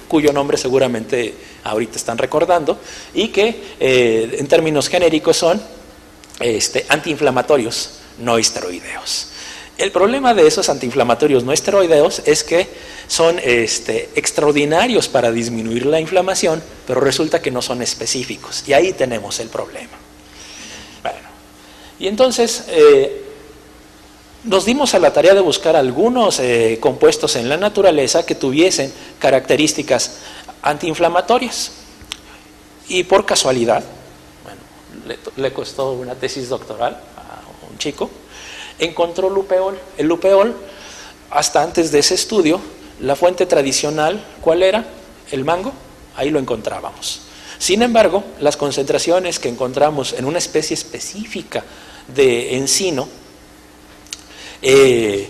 cuyo nombre seguramente ahorita están recordando y que en términos genéricos son antiinflamatorios no esteroideos. El problema de esos antiinflamatorios no esteroideos es que son extraordinarios para disminuir la inflamación, pero resulta que no son específicos y ahí tenemos el problema. Bueno, y entonces nos dimos a la tarea de buscar algunos compuestos en la naturaleza que tuviesen características antiinflamatorias. Y por casualidad, bueno, le costó una tesis doctoral a un chico, encontró lupeol. El lupeol, hasta antes de ese estudio, la fuente tradicional, ¿cuál era? El mango, ahí lo encontrábamos. Sin embargo, las concentraciones que encontramos en una especie específica de encino, que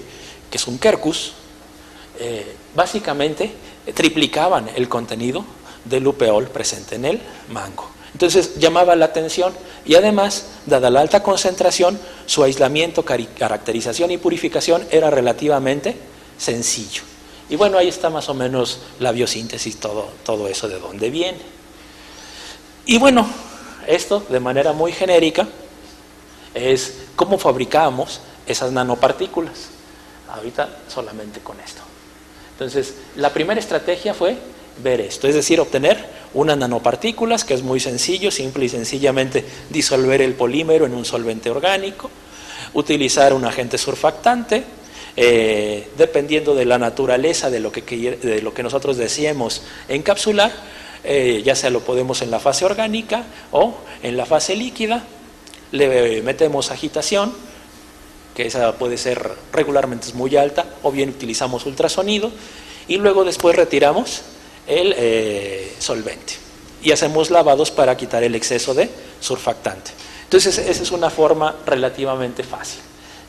es un quercus, básicamente triplicaban el contenido de lupeol presente en el mango. Entonces llamaba la atención y además, dada la alta concentración, su aislamiento, caracterización y purificación era relativamente sencillo. Y bueno, ahí está más o menos la biosíntesis, todo eso de dónde viene. Y bueno, esto de manera muy genérica es cómo fabricamos esas nanopartículas. Ahorita solamente con esto. Entonces, la primera estrategia fue ver esto, es decir, obtener unas nanopartículas, que es muy sencillo, simple y sencillamente disolver el polímero en un solvente orgánico, utilizar un agente surfactante, dependiendo de la naturaleza de lo que nosotros deseemos encapsular, ya sea lo podemos en la fase orgánica o en la fase líquida. Le metemos agitación, que esa puede ser regularmente muy alta, o bien utilizamos ultrasonido, y luego después retiramos el solvente y hacemos lavados para quitar el exceso de surfactante. Entonces esa es una forma relativamente fácil.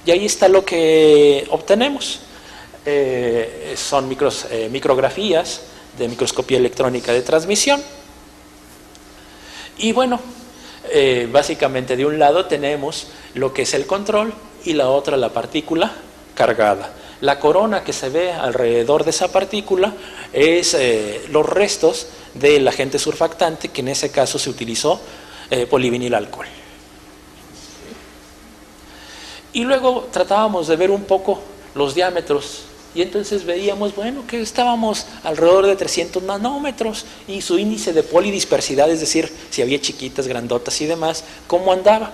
Y ahí está lo que obtenemos. Son micrografías de microscopía electrónica de transmisión. Y bueno, básicamente de un lado tenemos lo que es el control y la otra la partícula cargada. La corona que se ve alrededor de esa partícula es los restos del agente surfactante, que en ese caso se utilizó polivinilalcohol. Y luego tratábamos de ver un poco los diámetros, y entonces veíamos, bueno, que estábamos alrededor de 300 nanómetros, y su índice de polidispersidad, es decir, si había chiquitas, grandotas y demás, ¿cómo andaba?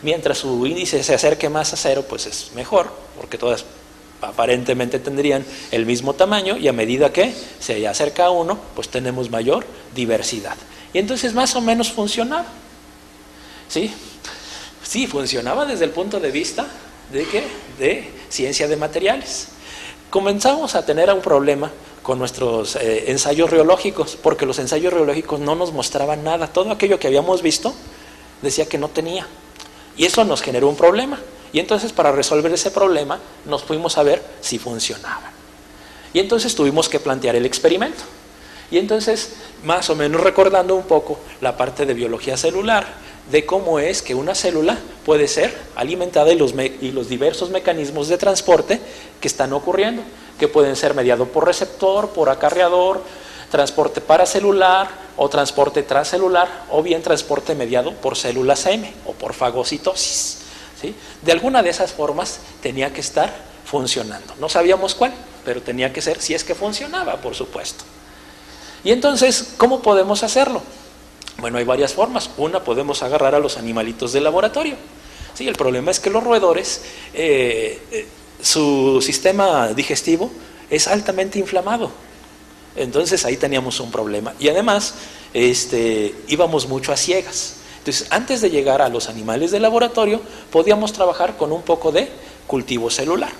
Mientras su índice se acerque más a 0, pues es mejor, porque todas aparentemente tendrían el mismo tamaño, y a medida que se acerca a 1, pues tenemos mayor diversidad. Y entonces más o menos funcionaba. ¿Sí? Sí, funcionaba desde el punto de vista de ¿qué? De ciencia de materiales. Comenzamos a tener un problema con nuestros ensayos reológicos, porque los ensayos reológicos no nos mostraban nada. Todo aquello que habíamos visto decía que no tenía. Y eso nos generó un problema. Y entonces, para resolver ese problema, nos fuimos a ver si funcionaba. Y entonces tuvimos que plantear el experimento. Y entonces, más o menos recordando un poco la parte de biología celular, de cómo es que una célula puede ser alimentada y los diversos mecanismos de transporte que están ocurriendo, que pueden ser mediados por receptor, por acarreador, transporte paracelular o transporte transcelular, o bien transporte mediado por células M o por fagocitosis. ¿Sí? De alguna de esas formas tenía que estar funcionando. No sabíamos cuál, pero tenía que ser, si es que funcionaba, por supuesto. Y entonces, ¿cómo podemos hacerlo? Bueno, hay varias formas. Una, podemos agarrar a los animalitos del laboratorio. Sí, el problema es que los roedores, su sistema digestivo es altamente inflamado. Entonces ahí teníamos un problema. Y además, íbamos mucho a ciegas. Entonces, antes de llegar a los animales de laboratorio, podíamos trabajar con un poco de cultivo celular.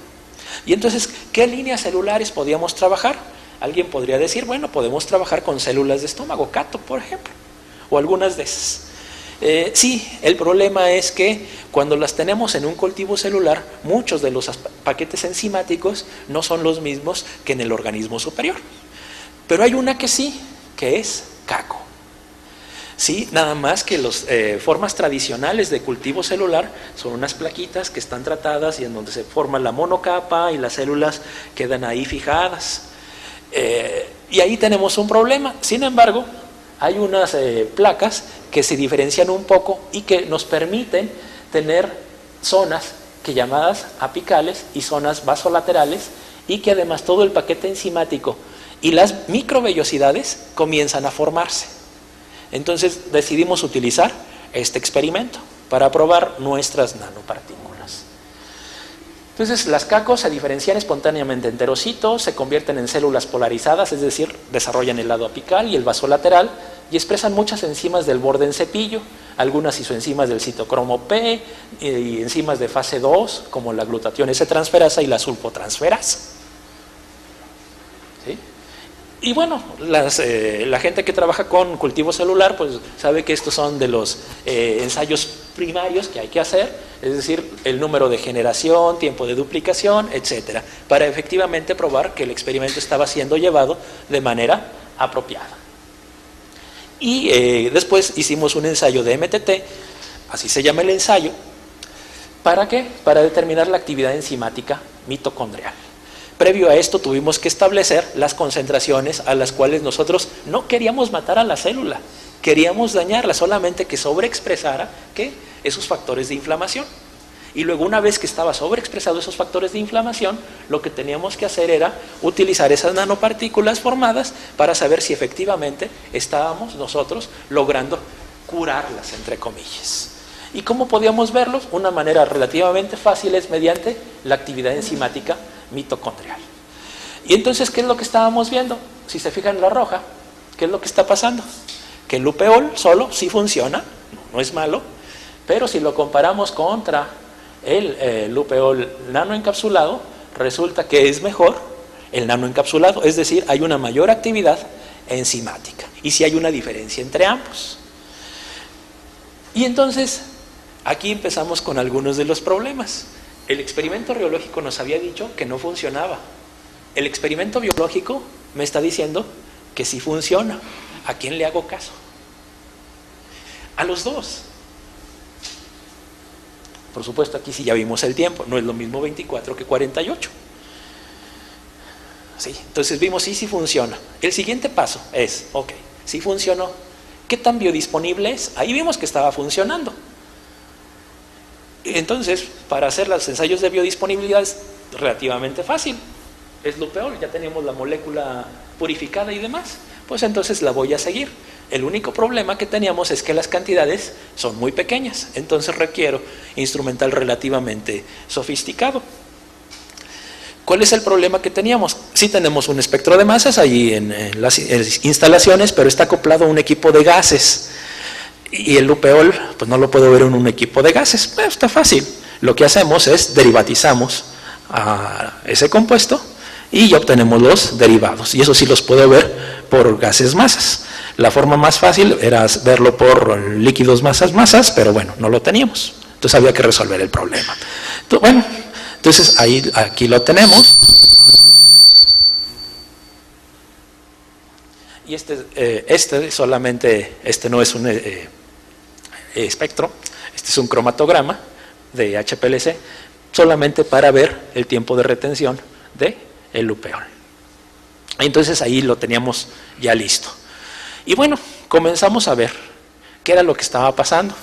Y entonces, ¿qué líneas celulares podíamos trabajar? Alguien podría decir, bueno, podemos trabajar con células de estómago, Cato, por ejemplo, o algunas de esas. Sí, el problema es que cuando las tenemos en un cultivo celular, muchos de los paquetes enzimáticos no son los mismos que en el organismo superior. Pero hay una que sí, que es Caco. Sí, nada más que las formas tradicionales de cultivo celular son unas plaquitas que están tratadas y en donde se forma la monocapa y las células quedan ahí fijadas. Y ahí tenemos un problema. Sin embargo, hay unas placas que se diferencian un poco y que nos permiten tener zonas que llamadas apicales y zonas vasolaterales, y que además todo el paquete enzimático y las microvellosidades comienzan a formarse. Entonces decidimos utilizar este experimento para probar nuestras nanopartículas. Entonces las cacos se diferencian espontáneamente en enterocitos, se convierten en células polarizadas, es decir, desarrollan el lado apical y el vasolateral, y expresan muchas enzimas del borde en cepillo, algunas isoenzimas del citocromo P y enzimas de fase 2 como la glutatión S-transferasa y la sulfotransferasa. ¿Sí? Y bueno, la gente que trabaja con cultivo celular pues sabe que estos son de los ensayos primarios que hay que hacer, es decir, el número de generación, tiempo de duplicación, etcétera, para efectivamente probar que el experimento estaba siendo llevado de manera apropiada. Y después hicimos un ensayo de MTT, así se llama el ensayo. ¿Para qué? Para determinar la actividad enzimática mitocondrial. Previo a esto tuvimos que establecer las concentraciones a las cuales nosotros no queríamos matar a la célula, queríamos dañarla, solamente que sobreexpresara esos factores de inflamación. Y luego, una vez que estaba sobreexpresado esos factores de inflamación, lo que teníamos que hacer era utilizar esas nanopartículas formadas para saber si efectivamente estábamos nosotros logrando curarlas, entre comillas. ¿Y cómo podíamos verlos? Una manera relativamente fácil es mediante la actividad enzimática mitocondrial. Y entonces, ¿qué es lo que estábamos viendo? Si se fijan en la roja, ¿qué es lo que está pasando? Que el upeol solo sí funciona, no es malo, pero si lo comparamos contra el upeol nanoencapsulado, resulta que es mejor el nanoencapsulado, es decir, hay una mayor actividad enzimática. Y sí hay una diferencia entre ambos. Y entonces, aquí empezamos con algunos de los problemas. El experimento reológico nos había dicho que no funcionaba. El experimento biológico me está diciendo que sí funciona. ¿A quién le hago caso? A los dos. Por supuesto, aquí sí ya vimos el tiempo. No es lo mismo 24 que 48. Sí, entonces vimos sí funciona. El siguiente paso es, ok, sí funcionó. ¿Qué tan biodisponible es? Ahí vimos que estaba funcionando. Entonces, para hacer los ensayos de biodisponibilidad es relativamente fácil. Es lupeol, ya tenemos la molécula purificada y demás. Pues entonces la voy a seguir. El único problema que teníamos es que las cantidades son muy pequeñas. Entonces requiero instrumental relativamente sofisticado. ¿Cuál es el problema que teníamos? Sí tenemos un espectro de masas allí en las instalaciones, pero está acoplado a un equipo de gases. Y el lupeol, pues no lo puedo ver en un equipo de gases. Pues está fácil. Lo que hacemos es derivatizamos a ese compuesto y ya obtenemos los derivados. Y eso sí los puedo ver por gases masas. La forma más fácil era verlo por líquidos masas, pero bueno, no lo teníamos. Entonces había que resolver el problema. Entonces aquí lo tenemos. Y este no es un espectro, este es un cromatograma de HPLC, solamente para ver el tiempo de retención del lupeol. Entonces ahí lo teníamos ya listo. Y bueno, comenzamos a ver qué era lo que estaba pasando.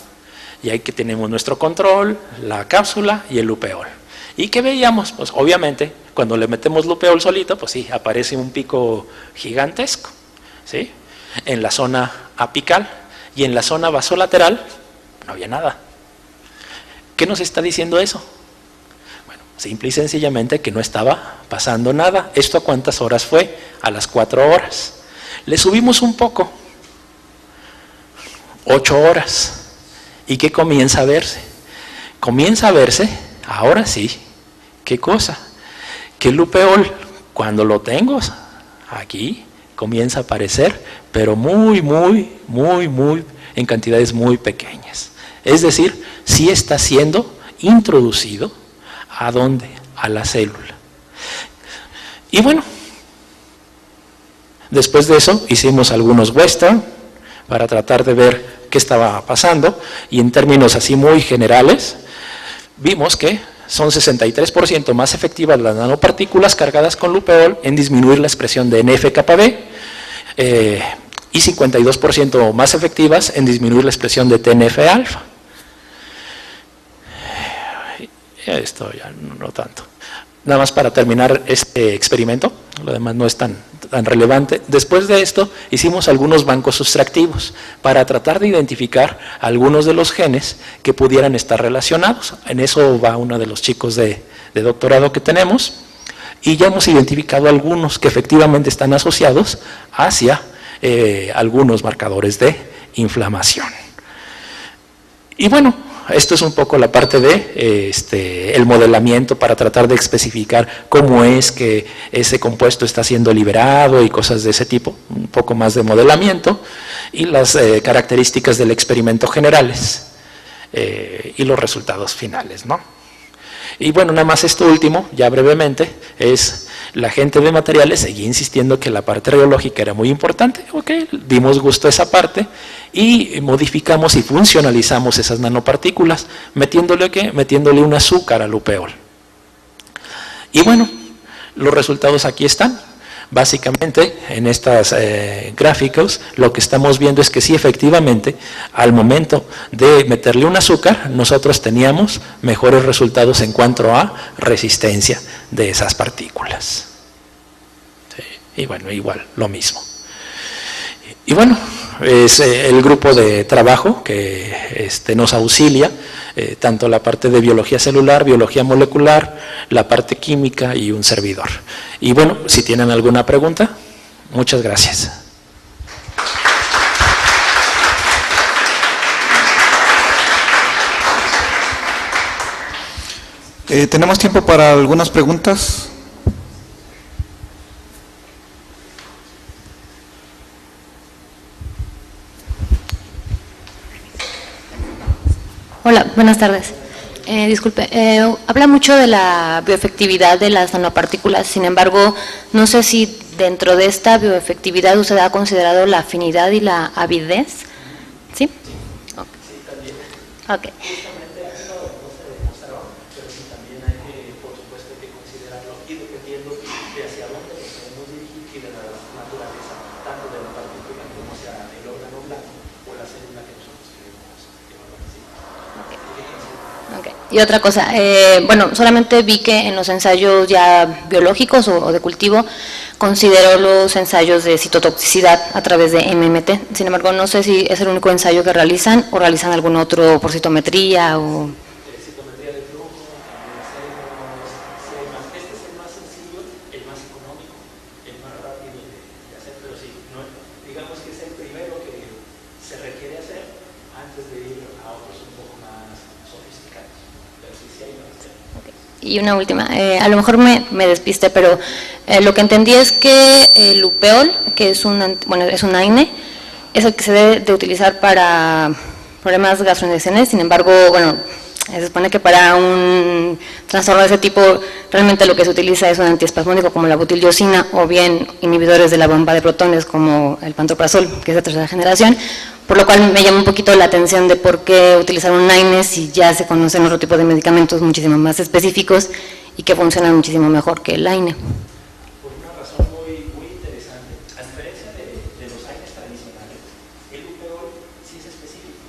Y ahí que tenemos nuestro control, la cápsula y el lupeol. ¿Y qué veíamos? Pues obviamente, cuando le metemos lupeol solito, pues sí, aparece un pico gigantesco, ¿sí? En la zona apical y en la zona vasolateral no había nada. ¿Qué nos está diciendo eso? Bueno, simple y sencillamente que no estaba pasando nada. ¿Esto a cuántas horas fue? A las 4 horas. Le subimos un poco, 8 horas. ¿Y qué comienza a verse? Comienza a verse, ahora sí, ¿qué cosa? Que el lupeol, cuando lo tengo aquí, comienza a aparecer, pero muy, en cantidades muy pequeñas. Es decir, sí está siendo introducido, ¿a dónde? A la célula. Y bueno, después de eso hicimos algunos western para tratar de ver qué estaba pasando, y en términos así muy generales, vimos que son 63% más efectivas las nanopartículas cargadas con lupeol en disminuir la expresión de NF-κB y 52% más efectivas en disminuir la expresión de TNF-alfa. Esto ya no tanto. Nada más para terminar este experimento, lo demás no es tan relevante. Después de esto hicimos algunos bancos sustractivos para tratar de identificar algunos de los genes que pudieran estar relacionados. En eso va uno de los chicos de doctorado que tenemos, y ya hemos identificado algunos que efectivamente están asociados hacia algunos marcadores de inflamación. Y bueno, esto es un poco la parte de el modelamiento para tratar de especificar cómo es que ese compuesto está siendo liberado y cosas de ese tipo, un poco más de modelamiento, y las características del experimento generales y los resultados finales, ¿no? Y bueno, nada más esto último, ya brevemente, es la gente de materiales seguía insistiendo que la parte radiológica era muy importante. Ok, dimos gusto a esa parte y modificamos y funcionalizamos esas nanopartículas, metiéndole ¿qué? Metiéndole un azúcar al lupeol. Y bueno, los resultados aquí están. Básicamente, en estas gráficos, lo que estamos viendo es que sí, efectivamente, al momento de meterle un azúcar, nosotros teníamos mejores resultados en cuanto a resistencia de esas partículas. Sí, y bueno, igual, lo mismo. Y bueno, es el grupo de trabajo que nos auxilia, tanto la parte de biología celular, biología molecular, la parte química y un servidor. Y bueno, si tienen alguna pregunta, muchas gracias. ¿Tenemos tiempo para algunas preguntas? Hola, buenas tardes. Disculpe, habla mucho de la bioefectividad de las nanopartículas, sin embargo, no sé si dentro de esta bioefectividad usted ha considerado la afinidad y la avidez. ¿Sí? Ok. Y otra cosa, bueno, solamente vi que en los ensayos ya biológicos o de cultivo consideró los ensayos de citotoxicidad a través de MMT. Sin embargo, no sé si es el único ensayo que realizan o realizan algún otro por citometría o... Citometría de flujo, este es el más sencillo, el más económico, el más rápido de hacer, pero sí, no, digamos que es el primero que se requiere hacer antes de ir a otros un poco más sofisticados. Y una última, a lo mejor me despiste, pero lo que entendí es que el upeol, que es un AINE, es el que se debe de utilizar para problemas gastrointestinales. Sin embargo, bueno, se supone que para un trastorno de ese tipo realmente lo que se utiliza es un antiespasmódico como la butildiosina o bien inhibidores de la bomba de protones como el pantoprazol, que es de tercera generación, por lo cual me llama un poquito la atención de por qué utilizar un AINE si ya se conocen otro tipo de medicamentos muchísimo más específicos y que funcionan muchísimo mejor que el AINE. Por una razón muy interesante, a diferencia de los AINEs tradicionales, el upeol sí es específico,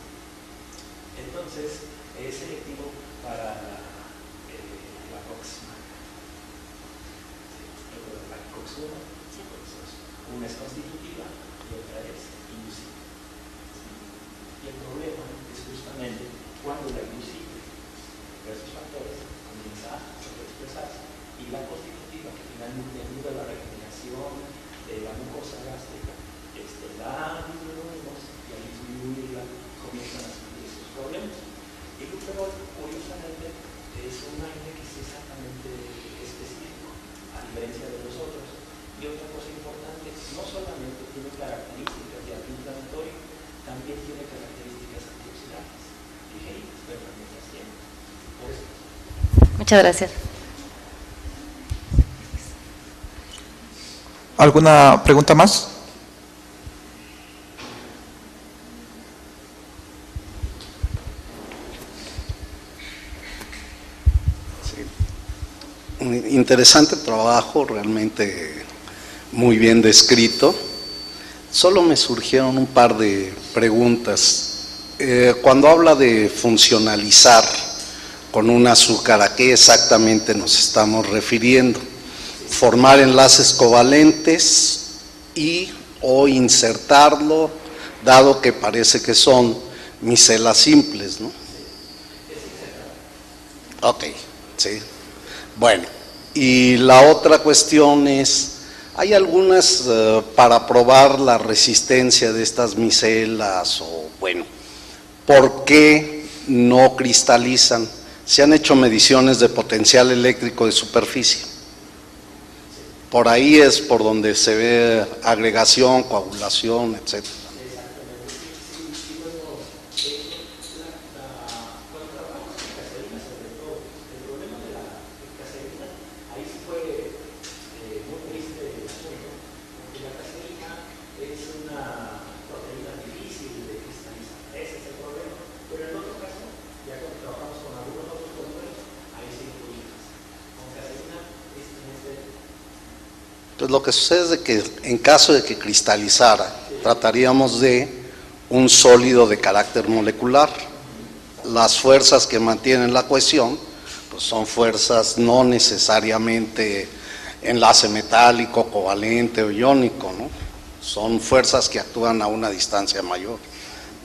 entonces es selectivo para la COX-1. La COX-1, una es constitutiva y otra es inducible. Y el problema es justamente cuando la inducible, diversos factores, comienza a sobreexpresarse y la constitutiva, que finalmente ayuda a la regeneración de la mucosa gástrica, la disminuimos y al disminuirla comienzan a surgir esos problemas. El upeol, curiosamente, es un AINE que es exactamente específico, a diferencia de los otros. Y otra cosa importante, no solamente tiene características de antiinflamatorio, también tiene características antioxidantes, ligeritas, pero también las tiene. Por eso. Muchas gracias. ¿Alguna pregunta más? Interesante trabajo, realmente muy bien descrito. Solo me surgieron un par de preguntas. Cuando habla de funcionalizar con un azúcar, ¿a qué exactamente nos estamos refiriendo? Formar enlaces covalentes o insertarlo, dado que parece que son micelas simples, ¿no? Ok, sí. Bueno, y la otra cuestión es, ¿hay algunas para probar la resistencia de estas micelas o, bueno, por qué no cristalizan? Se han hecho mediciones de potencial eléctrico de superficie. Por ahí es por donde se ve agregación, coagulación, etc. Pues lo que sucede es de que en caso de que cristalizara, trataríamos de un sólido de carácter molecular. Las fuerzas que mantienen la cohesión pues son fuerzas no necesariamente enlace metálico, covalente o iónico, ¿no? son fuerzas que actúan a una distancia mayor.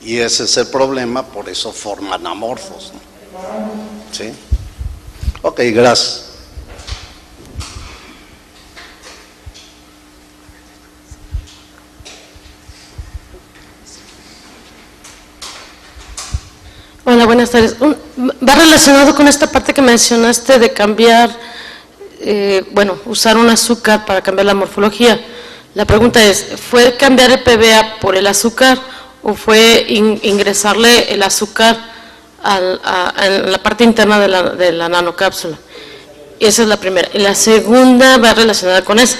Y ese es el problema, por eso forman amorfos, ¿no? ¿Sí? Ok, gracias. Hola, buenas tardes. Va relacionado con esta parte que mencionaste de cambiar, usar un azúcar para cambiar la morfología. La pregunta es, ¿fue cambiar el PBA por el azúcar o fue ingresarle el azúcar a la parte interna de la nanocápsula? Esa es la primera. Y la segunda va relacionada con esa.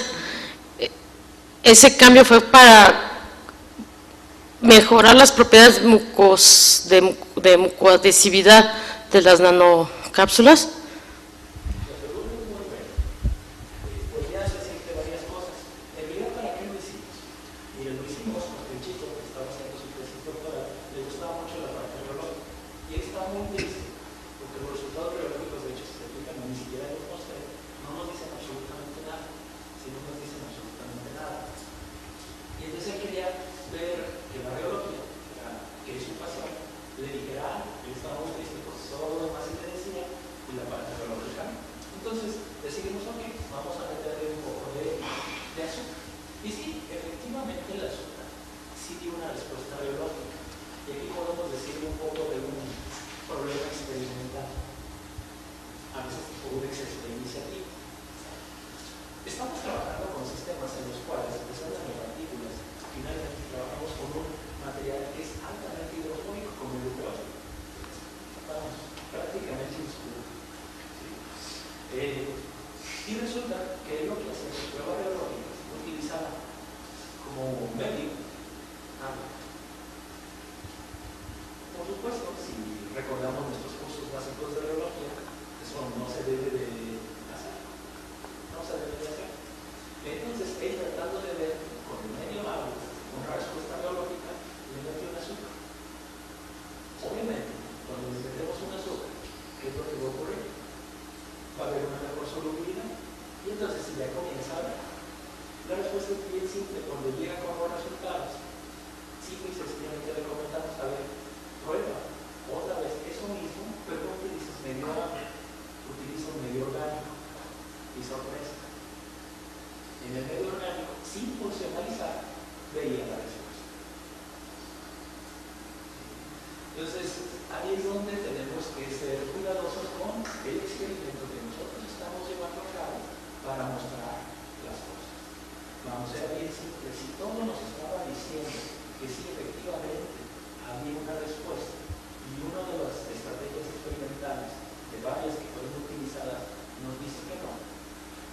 Ese cambio fue para mejorar las propiedades de mucoadhesividad de las nanocápsulas. Y resulta que lo que hacía la prueba biológica utilizaba como medio agua. Por supuesto, si recordamos nuestros cursos básicos de biología, eso no se debe de hacer. No se debe de hacer. Entonces, él tratando de ver con el medio agua, con una respuesta biológica, le metió un azúcar. Obviamente, cuando le metemos un azúcar, ¿qué es lo que va a ocurrir? Va a haber una mejor solubilidad. Y entonces, si ya comienza a ver, la respuesta es bien simple. Cuando llega con buenos resultados, simple y sencillamente le comentamos, a ver, prueba otra vez eso mismo, pero no utilizas medio agua, utiliza un medio orgánico. Y sorpresa. En el medio orgánico, sin funcionalizar, veía la respuesta. Entonces, ahí es donde tenemos que ser cuidadosos con el experimento que nosotros estamos llevando a cabo para mostrar las cosas. Vamos a ser bien simples. Si todo nos estaba diciendo que sí, efectivamente, había una respuesta y una de las estrategias experimentales de varias que fueron utilizadas nos dice que no,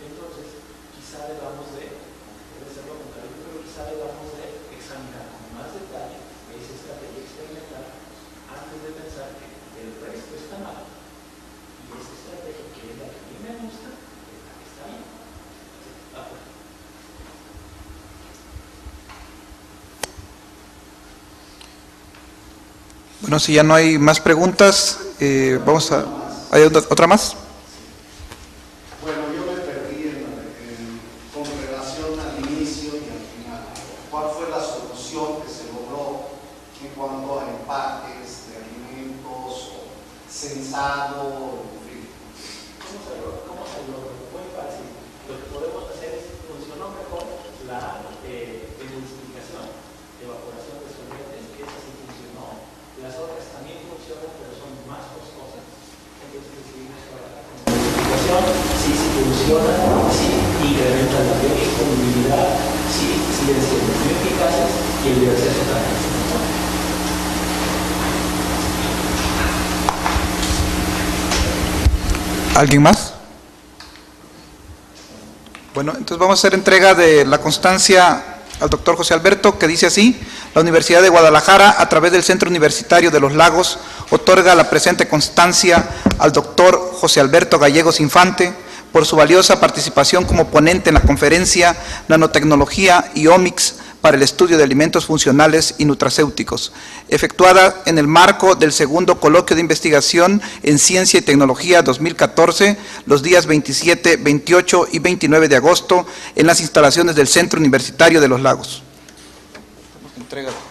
entonces quizá debamos de, debe ser lo contrario, pero quizá debamos de examinar con más detalle esa estrategia experimental antes de pensar que el resto está mal y esa estrategia que es la que a mí me gusta es la que está bien. Bueno, si ya no hay más preguntas, vamos a... ¿Hay otra más? Bueno, yo me perdí con relación al inicio y al final. ¿Cuál fue la solución que se logró en cuanto a empaques de alimentos o censado, en fin? ¿Cómo se logra? Muy fácil. Lo que podemos hacer es, funcionó mejor la emulsificación, evaporación de solventes, que esa sí funcionó. Las otras también funcionan, pero son más costosas. Entonces decidimos trabajar con la emulsificación. Sí funciona, sí incrementa la biodisponibilidad, sí siguen siendo muy eficaces y el acceso también. ¿Alguien más? Bueno, entonces vamos a hacer entrega de la constancia al doctor José Alberto, que dice así: la Universidad de Guadalajara, a través del Centro Universitario de los Lagos, otorga la presente constancia al doctor José Alberto Gallegos Infante por su valiosa participación como ponente en la conferencia Nanotecnología y Omics para el estudio de alimentos funcionales y nutracéuticos, efectuada en el marco del segundo coloquio de investigación en Ciencia y Tecnología 2014, los días 27, 28 y 29 de agosto, en las instalaciones del Centro Universitario de los Lagos. entrega.